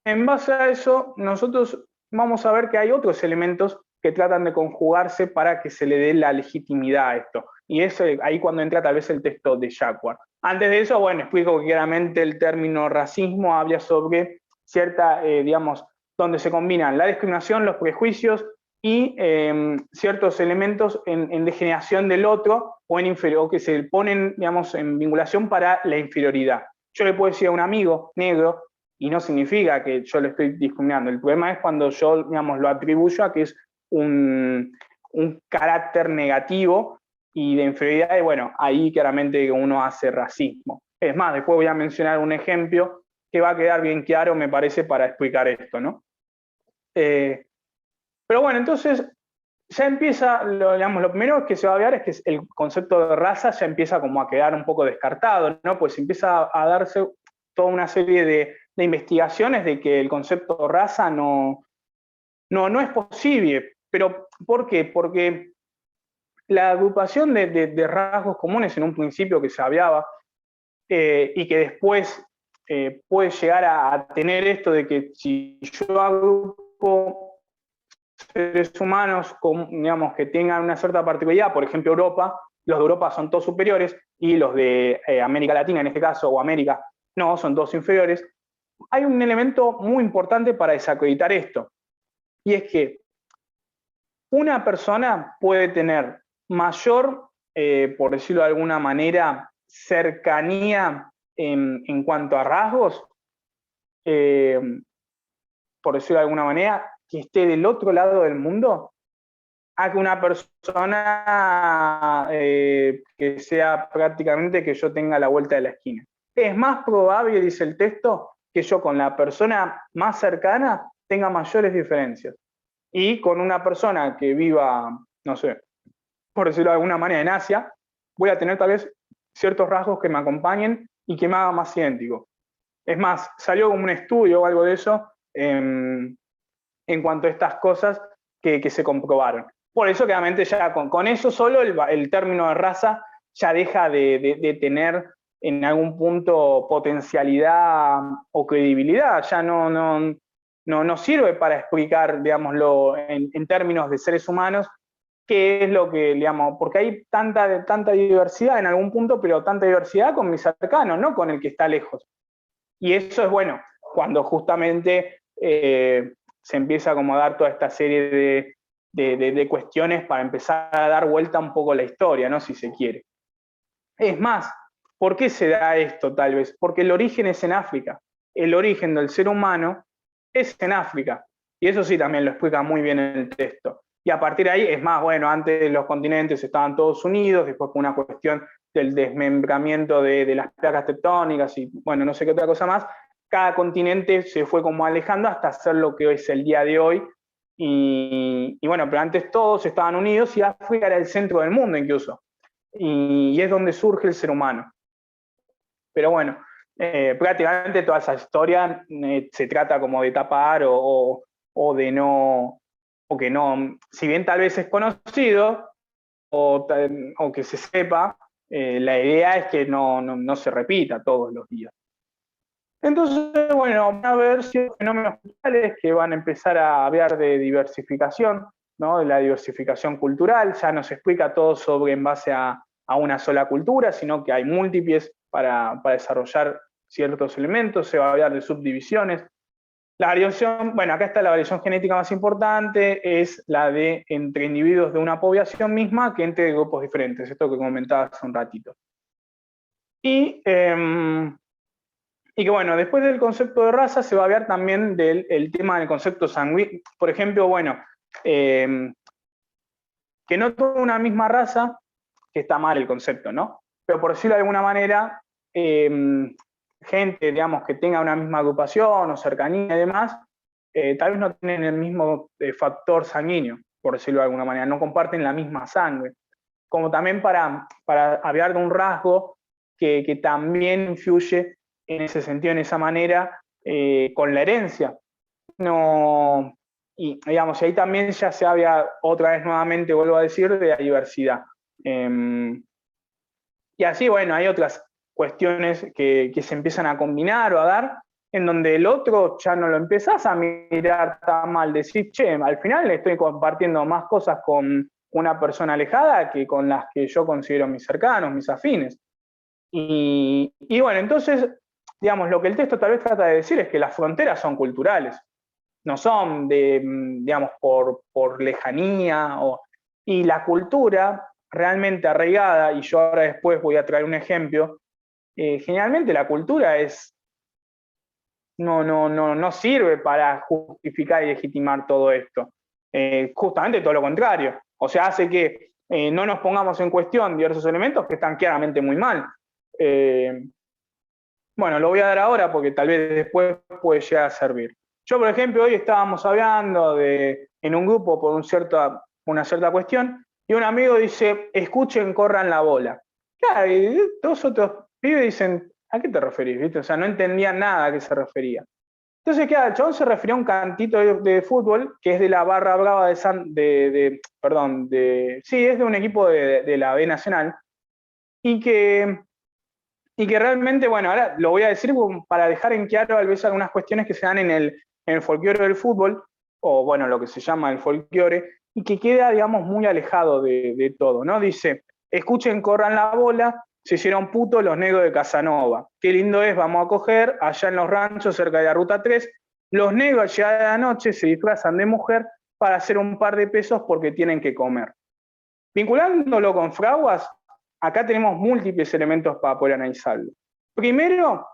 en base a eso, nosotros vamos a ver que hay otros elementos que tratan de conjugarse para que se le dé la legitimidad a esto. Y es ahí cuando entra tal vez el texto de Jacquard. Antes de eso, bueno, explico que claramente el término racismo habla sobre cierta, digamos, donde se combinan la discriminación, los prejuicios y ciertos elementos en degeneración del otro o en inferior, que se ponen, digamos, en vinculación para la inferioridad. Yo le puedo decir a un amigo negro, y no significa que yo le estoy discriminando. El problema es cuando yo, digamos, lo atribuyo a que es un carácter negativo y de inferioridad, y bueno, ahí claramente uno hace racismo. Es más, después voy a mencionar un ejemplo que va a quedar bien claro, me parece, para explicar esto, ¿no? Pero bueno, entonces ya empieza, digamos, lo primero que se va a ver es que el concepto de raza ya empieza como a quedar un poco descartado, ¿no? Pues empieza a darse toda una serie de investigaciones de que el concepto de raza no es posible. ¿Pero por qué? Porque la agrupación de rasgos comunes en un principio que se hablaba y que después puede llegar a tener esto de que si yo agrupo seres humanos, digamos, que tengan una cierta particularidad, por ejemplo Europa, los de Europa son todos superiores y los de América Latina en este caso, o América, no, son todos inferiores. Hay un elemento muy importante para desacreditar esto, y es que una persona puede tener mayor, por decirlo de alguna manera, cercanía en cuanto a rasgos, eh, por decirlo de alguna manera, que esté del otro lado del mundo, a que una persona que sea prácticamente que yo tenga la vuelta de la esquina. Es más probable, dice el texto, que yo con la persona más cercana tenga mayores diferencias. Y con una persona que viva, no sé, por decirlo de alguna manera, en Asia, voy a tener tal vez ciertos rasgos que me acompañen y que me hagan más idéntico. Es más, salió como un estudio o algo de eso en cuanto a estas cosas que se comprobaron. Por eso, claramente, ya con eso solo el término de raza ya deja de tener en algún punto potencialidad o credibilidad, ya no sirve para explicar, digámoslo, en términos de seres humanos, qué es lo que, digamos, porque hay tanta diversidad en algún punto, pero tanta diversidad con mi cercano, no con el que está lejos. Y eso es bueno, cuando justamente se empieza como a dar toda esta serie de cuestiones para empezar a dar vuelta un poco la historia, ¿no? Si se quiere. Es más, ¿por qué se da esto tal vez? Porque el origen es en África. El origen del ser humano es en África. Y eso sí también lo explica muy bien en el texto. Y a partir de ahí, es más, bueno, antes los continentes estaban todos unidos, después fue una cuestión del desmembramiento de las placas tectónicas y, bueno, no sé qué otra cosa más. Cada continente se fue como alejando hasta ser lo que es el día de hoy. Y bueno, pero antes todos estaban unidos y África era el centro del mundo incluso. Y es donde surge el ser humano. Pero bueno, prácticamente toda esa historia se trata como de tapar o de no, o que no, si bien tal vez es conocido o que se sepa, la idea es que no se repita todos los días. Entonces, bueno, van a haber ciertos fenómenos culturales que van a empezar a hablar de diversificación, ¿no? De la diversificación cultural, ya no se explica todo sobre en base a una sola cultura, sino que hay múltiples para desarrollar ciertos elementos, se va a hablar de subdivisiones. La variación, bueno, acá está la variación genética más importante, es la de entre individuos de una población misma que entre grupos diferentes, esto que comentaba hace un ratito. Y que bueno, después del concepto de raza se va a hablar también del tema del concepto sanguíneo. Por ejemplo, bueno, que no toda una misma raza, que está mal el concepto, ¿no? Pero por decirlo de alguna manera, gente, digamos, que tenga una misma agrupación o cercanía y demás, tal vez no tienen el mismo factor sanguíneo, por decirlo de alguna manera, no comparten la misma sangre. Como también para hablar de un rasgo que también influye en ese sentido, en esa manera, con la herencia. No, y digamos, ahí también ya se habla, otra vez nuevamente, vuelvo a decir, de la diversidad. Y así, bueno, hay otras cuestiones que se empiezan a combinar o a dar, en donde el otro ya no lo empezás a mirar tan mal, decís, che, al final estoy compartiendo más cosas con una persona alejada que con las que yo considero mis cercanos, mis afines. Y bueno, entonces, digamos, lo que el texto tal vez trata de decir es que las fronteras son culturales, no son de, digamos, por lejanía, y la cultura realmente arraigada, y yo ahora después voy a traer un ejemplo, generalmente la cultura no sirve para justificar y legitimar todo esto. Justamente todo lo contrario. O sea, hace que no nos pongamos en cuestión diversos elementos que están claramente muy mal. Bueno, lo voy a dar ahora porque tal vez después puede llegar a servir. Yo, por ejemplo, hoy estábamos hablando en un grupo por una cierta cuestión, y un amigo dice, escuchen, corran la bola. Claro, y dos otros pibes dicen, ¿a qué te referís? ¿Viste? O sea, no entendían nada a qué se refería. Entonces, claro, el chabón se refería a un cantito de fútbol que es de la Barra Brava sí, es de un equipo de la B Nacional, y que realmente, bueno, ahora lo voy a decir para dejar en claro a veces algunas cuestiones que se dan en el folclore del fútbol, o bueno, lo que se llama el folclore, y que queda, digamos, muy alejado de todo, ¿no? Dice, escuchen, corran la bola, se hicieron putos los negros de Casanova. Qué lindo es, vamos a coger, allá en los ranchos, cerca de la Ruta 3, los negros al llegar a la noche se disfrazan de mujer para hacer un par de pesos porque tienen que comer. Vinculándolo con fraguas, acá tenemos múltiples elementos para poder analizarlo. Primero,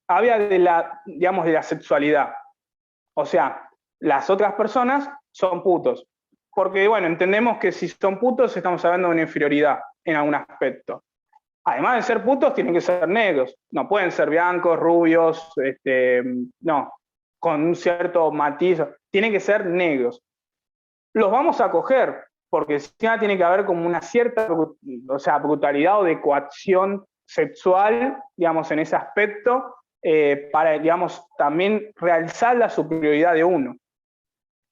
habla digamos, de la sexualidad. O sea, las otras personas son putos. Porque, bueno, entendemos que si son putos estamos hablando de una inferioridad en algún aspecto. Además de ser putos, tienen que ser negros. No pueden ser blancos, rubios, no, con un cierto matiz. Tienen que ser negros. Los vamos a coger, porque encima tiene que haber como una cierta, o sea, brutalidad o de coacción sexual, digamos, en ese aspecto, para, digamos, también realzar la superioridad de uno.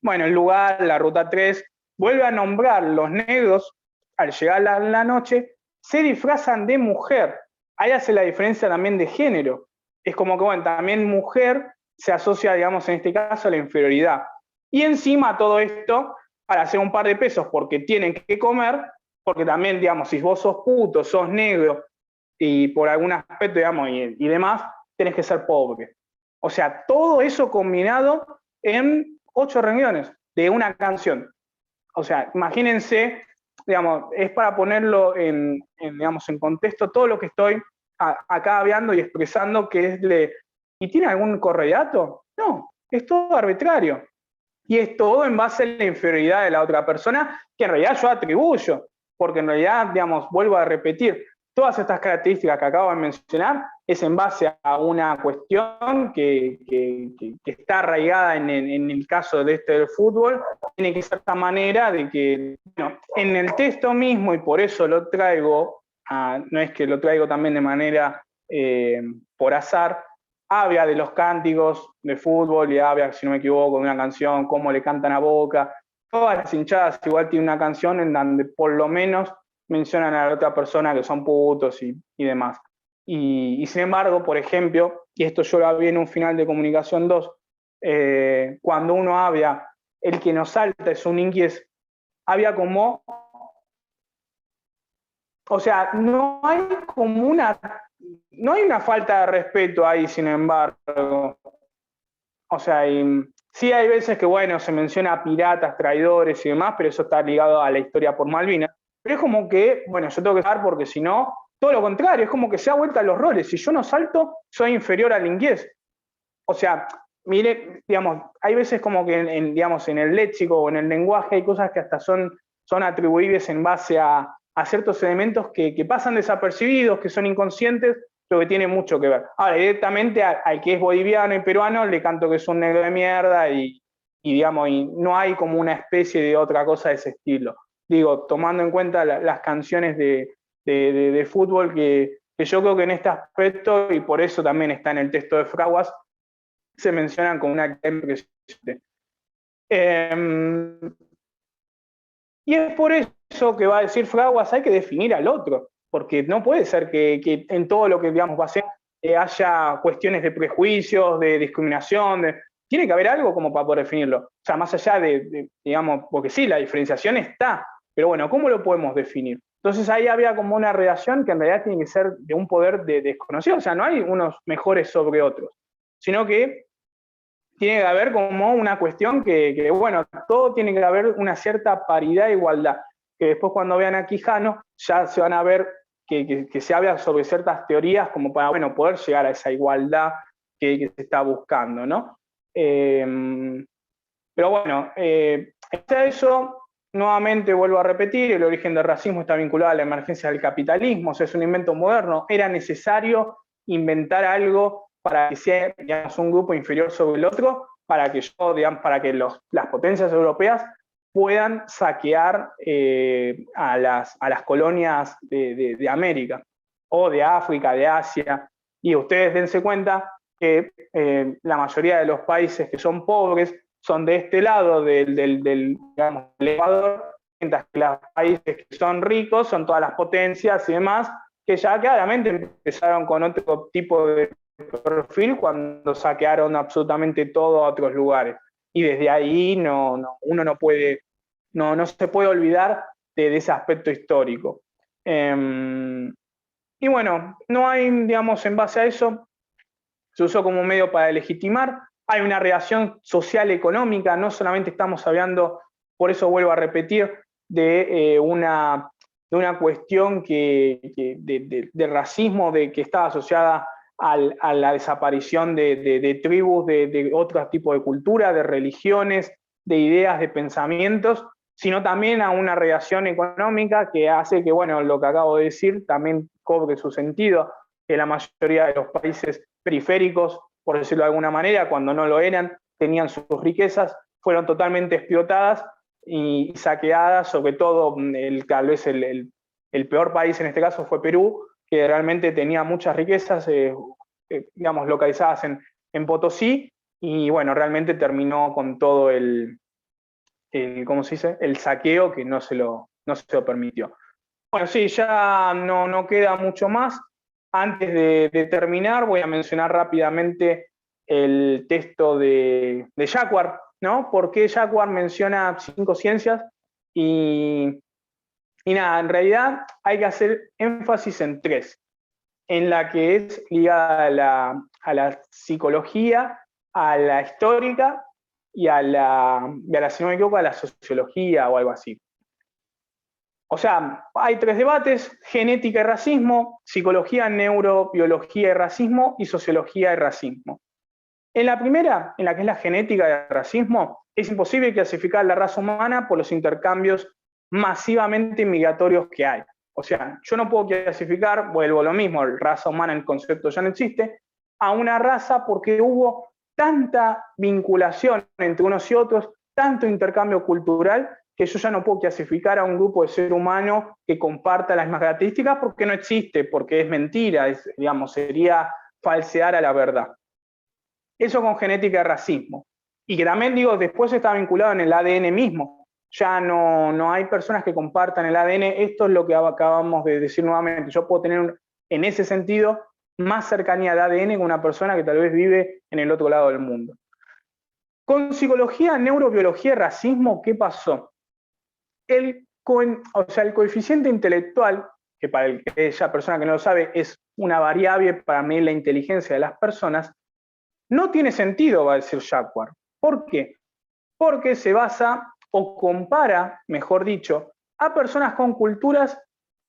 Bueno, el lugar, la Ruta 3, vuelve a nombrar los negros, al llegar la noche, se disfrazan de mujer. Ahí hace la diferencia también de género. Es como que, bueno, también mujer se asocia, digamos, en este caso a la inferioridad. Y encima todo esto para hacer un par de pesos porque tienen que comer, porque también, digamos, si vos sos puto, sos negro, y por algún aspecto, digamos, y demás, tenés que ser pobre. O sea, todo eso combinado en 8 renglones de una canción. O sea, imagínense, digamos, es para ponerlo digamos, en contexto todo lo que estoy acá hablando y expresando que es ¿y tiene algún correlato? No, es todo arbitrario. Y es todo en base a la inferioridad de la otra persona, que en realidad yo atribuyo, porque en realidad, digamos, vuelvo a repetir, todas estas características que acabo de mencionar es en base a una cuestión que está arraigada en el caso de del fútbol, tiene que ser de esta manera de que, bueno, en el texto mismo, y por eso lo traigo, no es que lo traigo también de manera por azar, habla de los cánticos de fútbol y habla, si no me equivoco, de una canción, cómo le cantan a Boca. Todas las hinchadas igual tienen una canción en donde por lo menos mencionan a la otra persona que son putos y demás. Y sin embargo, por ejemplo, y esto yo lo vi en un final de Comunicación 2, cuando uno habla, el que nos salta es un inquies, había como, o sea, no hay una falta de respeto ahí, sin embargo. O sea, sí hay veces que, bueno, se menciona piratas, traidores y demás, pero eso está ligado a la historia por Malvinas. Pero es como que, bueno, yo tengo que saber porque si no, todo lo contrario, es como que se ha vuelto a los roles. Si yo no salto, soy inferior al inglés. O sea, mire, digamos, hay veces como que digamos, en el léxico o en el lenguaje hay cosas que hasta son son atribuibles en base a ciertos elementos que pasan desapercibidos, que son inconscientes, lo que tiene mucho que ver. Ahora, directamente al que es boliviano y peruano le canto que es un negro de mierda digamos, y no hay como una especie de otra cosa de ese estilo. Digo, tomando en cuenta las canciones de fútbol que yo creo que en este aspecto, y por eso también está en el texto de Fraguas, se mencionan como una actividad impresionante. Y es por eso que va a decir Fraguas, hay que definir al otro, porque no puede ser que en todo lo que digamos va a ser haya cuestiones de prejuicios, de discriminación, tiene que haber algo como para poder definirlo. O sea, más allá digamos, porque sí, la diferenciación está, pero bueno, ¿cómo lo podemos definir? Entonces ahí había como una relación que en realidad tiene que ser de un poder desconocido, o sea, no hay unos mejores sobre otros, sino que tiene que haber como una cuestión que, bueno, todo tiene que haber una cierta paridad e igualdad, que después cuando vean a Quijano ya se van a ver que se habla sobre ciertas teorías como para, bueno, poder llegar a esa igualdad que se está buscando, ¿no? Pero bueno, está eso, nuevamente vuelvo a repetir, el origen del racismo está vinculado a la emergencia del capitalismo, o sea, es un invento moderno, era necesario inventar algo para que sea, digamos, un grupo inferior sobre el otro, para que las potencias europeas puedan saquear a las colonias de América, o de África, de Asia, y ustedes dense cuenta que la mayoría de los países que son pobres son de este lado digamos, del Ecuador, mientras que los países que son ricos son todas las potencias y demás, que ya claramente empezaron con otro tipo de perfil cuando saquearon absolutamente todo a otros lugares. Y desde ahí uno no puede, no se puede olvidar de ese aspecto histórico. Y bueno, no hay, digamos, en base a eso, se usó como medio para legitimar. Hay una relación social económica, no solamente estamos hablando, por eso vuelvo a repetir, de una cuestión de racismo que estaba asociada a la desaparición de tribus, de otro tipo de cultura, de religiones, de ideas, de pensamientos, sino también a una relación económica que hace que, bueno, lo que acabo de decir también cobre su sentido, que la mayoría de los países periféricos, por decirlo de alguna manera, cuando no lo eran, tenían sus riquezas, fueron totalmente explotadas y saqueadas, sobre todo tal vez el peor país en este caso fue Perú, que realmente tenía muchas riquezas, digamos, localizadas en Potosí, y bueno, realmente terminó con todo ¿cómo se dice? El saqueo que no se lo permitió. Bueno, sí, ya no queda mucho más. Antes de terminar, voy a mencionar rápidamente el texto de Jacquard, ¿no? Porque Jacquard menciona 5 ciencias y nada, en realidad hay que hacer énfasis en 3, en la que es ligada a la psicología, a la histórica y si no me equivoco, a la sociología o algo así. O sea, hay 3 debates: genética y racismo, psicología, neurobiología y racismo, y sociología y racismo. En la primera, en la que es la genética del racismo, es imposible clasificar la raza humana por los intercambios masivamente migratorios que hay. O sea, yo no puedo clasificar, vuelvo a lo mismo, raza humana, el concepto ya no existe, a una raza porque hubo tanta vinculación entre unos y otros, tanto intercambio cultural, que yo ya no puedo clasificar a un grupo de ser humano que comparta las mismas características porque no existe, porque es mentira, digamos, sería falsear a la verdad. Eso con genética de racismo. Y que también, digo, después está vinculado en el ADN mismo. Ya no hay personas que compartan el ADN. Esto es lo que acabamos de decir nuevamente. Yo puedo tener, en ese sentido, más cercanía de ADN con una persona que tal vez vive en el otro lado del mundo. Con psicología, neurobiología y racismo, ¿qué pasó? El coeficiente intelectual, que para aquella persona que no lo sabe es una variable para medir la inteligencia de las personas, no tiene sentido, va a decir Jacquard. ¿Por qué? Porque se basa o compara, mejor dicho, a personas con culturas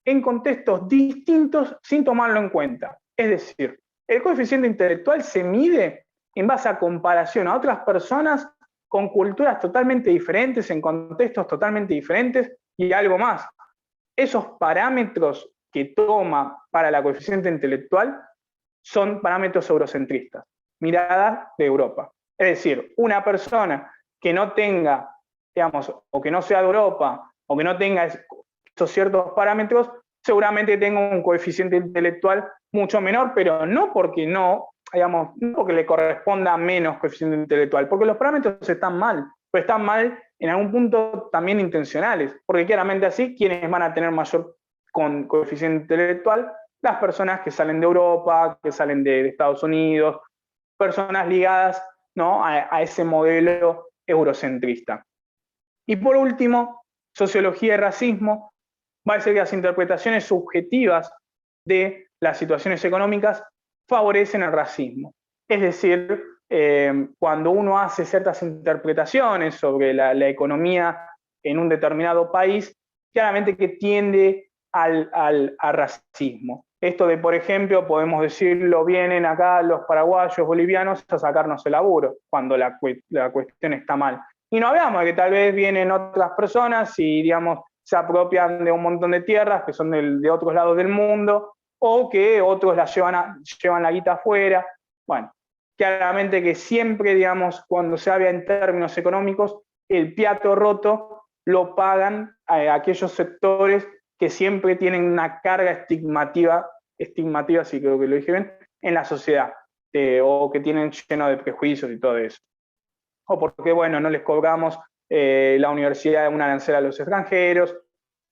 en contextos distintos sin tomarlo en cuenta. Es decir, el coeficiente intelectual se mide en base a comparación a otras personas con culturas totalmente diferentes, en contextos totalmente diferentes, Y algo más, esos parámetros que toma para la coeficiente intelectual son parámetros eurocentristas, mirada de Europa. Es decir, una persona que no tenga, digamos, o que no sea de Europa, o que no tenga esos ciertos parámetros, seguramente tenga un coeficiente intelectual mucho menor, pero no porque no, digamos, no porque le corresponda menos coeficiente intelectual, porque los parámetros están mal, pero están mal en algún punto también intencionales, porque claramente así, quienes van a tener mayor coeficiente intelectual, las personas que salen de Europa, que salen de Estados Unidos, personas ligadas, ¿no?, a ese modelo eurocentrista. Y por último, sociología y racismo, va a ser que las interpretaciones subjetivas de las situaciones económicas favorecen el racismo. Es decir, cuando uno hace ciertas interpretaciones sobre la economía en un determinado país, claramente que tiende al racismo. Esto de, por ejemplo, podemos decirlo, vienen acá los paraguayos, bolivianos a sacarnos el laburo, cuando la cuestión está mal. Y no hablamos de que tal vez vienen otras personas y, digamos, se apropian de un montón de tierras que son de otros lados del mundo, o que otros llevan la guita afuera. Bueno, claramente que siempre, digamos, cuando se habla en términos económicos, el plato roto lo pagan aquellos sectores que siempre tienen una carga estigmativa, sí creo que lo dije bien, en la sociedad, o que tienen lleno de prejuicios y todo eso. O porque, bueno, no les cobramos la universidad de una arancel a los extranjeros,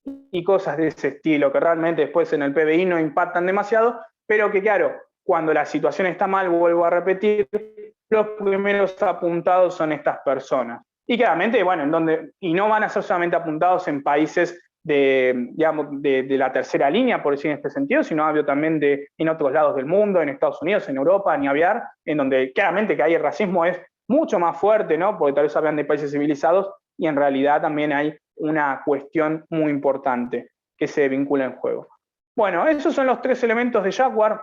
y cosas de ese estilo, que realmente después en el PBI no impactan demasiado, pero que claro, cuando la situación está mal, vuelvo a repetir, los primeros apuntados son estas personas. Y claramente, bueno, y no van a ser solamente apuntados en países digamos, de la tercera línea, por decir en este sentido, sino hablo también en otros lados del mundo, en Estados Unidos, en Europa, ni hablar, en donde claramente que ahí el racismo es mucho más fuerte, ¿no? Porque tal vez hablan de países civilizados, y en realidad también hay una cuestión muy importante que se vincula en juego. Bueno, esos son los 3 elementos de Jaguar.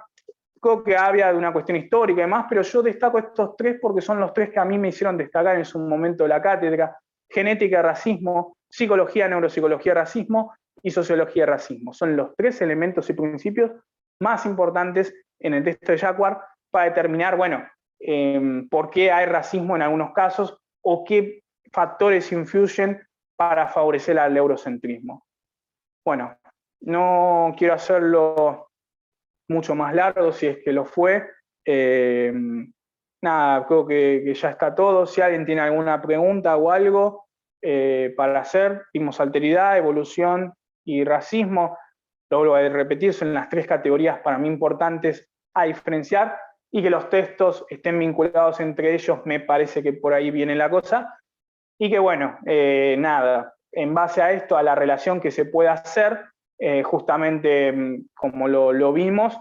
Creo que había de una cuestión histórica y demás, pero yo destaco estos 3 porque son los 3 que a mí me hicieron destacar en su momento de la cátedra: genética, racismo, psicología, neuropsicología, racismo y sociología, racismo. Son los 3 elementos y principios más importantes en el texto de Jaguar para determinar, bueno, por qué hay racismo en algunos casos o qué factores influyen para favorecer al eurocentrismo. Bueno, no quiero hacerlo mucho más largo, si es que lo fue. Nada, creo que ya está todo. Si alguien tiene alguna pregunta o algo para hacer, vimos alteridad, evolución y racismo. Lo vuelvo a repetir, son las 3 categorías para mí importantes a diferenciar, y que los textos estén vinculados entre ellos, me parece que por ahí viene la cosa. Y que bueno, nada, en base a esto, a la relación que se puede hacer, justamente como lo vimos,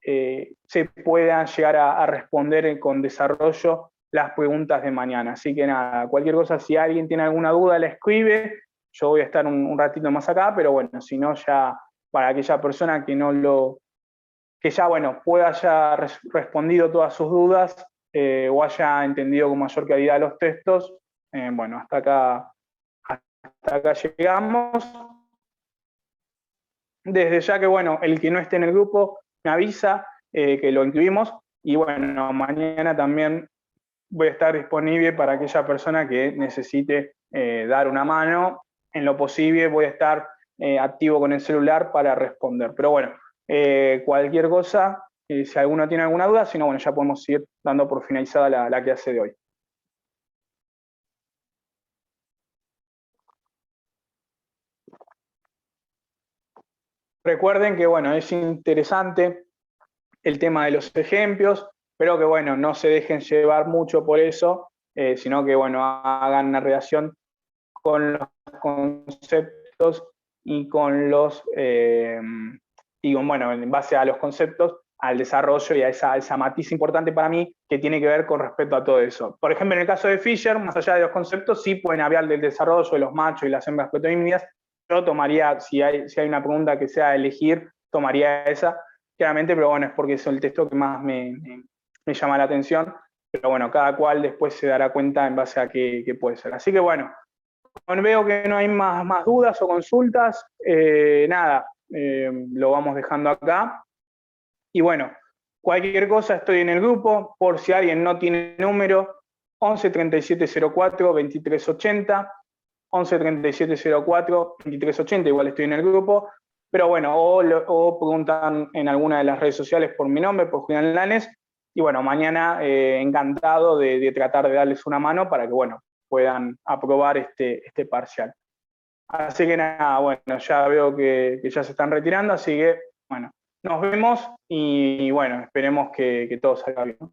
se puedan llegar a responder con desarrollo las preguntas de mañana. Así que nada, cualquier cosa, si alguien tiene alguna duda, la escribe. Yo voy a estar un ratito más acá, pero bueno, si no, ya para aquella persona que que ya, bueno, pueda haya respondido todas sus dudas o haya entendido con mayor claridad los textos. Bueno, hasta acá llegamos. Desde ya que, bueno, el que no esté en el grupo me avisa que lo incluimos, y bueno, mañana también voy a estar disponible para aquella persona que necesite dar una mano. En lo posible voy a estar activo con el celular para responder. Pero bueno, cualquier cosa, si alguno tiene alguna duda, si no, bueno, ya podemos ir dando por finalizada la clase de hoy. Recuerden que, bueno, es interesante el tema de los ejemplos, pero que, bueno, no se dejen llevar mucho por eso, sino que, bueno, hagan una relación con los conceptos y con bueno, en base a los conceptos, al desarrollo y a esa matiz importante para mí que tiene que ver con respecto a todo eso. Por ejemplo, en el caso de Fisher, más allá de los conceptos, sí pueden hablar del desarrollo de los machos y las hembras protoímidas. Yo tomaría, si hay una pregunta que sea elegir, tomaría esa, claramente, pero bueno, es porque es el texto que más me llama la atención. Pero bueno, cada cual después se dará cuenta en base a qué puede ser. Así que bueno, Cuando veo que no hay más dudas o consultas, nada, lo vamos dejando acá. Y bueno, cualquier cosa estoy en el grupo, por si alguien no tiene número, 11 37 04 23 80, 11 37 04 23 80, igual estoy en el grupo, pero bueno, o preguntan en alguna de las redes sociales por mi nombre, por Julián Lanes, y bueno, mañana encantado de tratar de darles una mano para que, bueno, puedan aprobar este parcial. Así que nada, bueno, ya veo que ya se están retirando, así que, bueno, nos vemos y bueno, esperemos que todo salga bien, ¿no?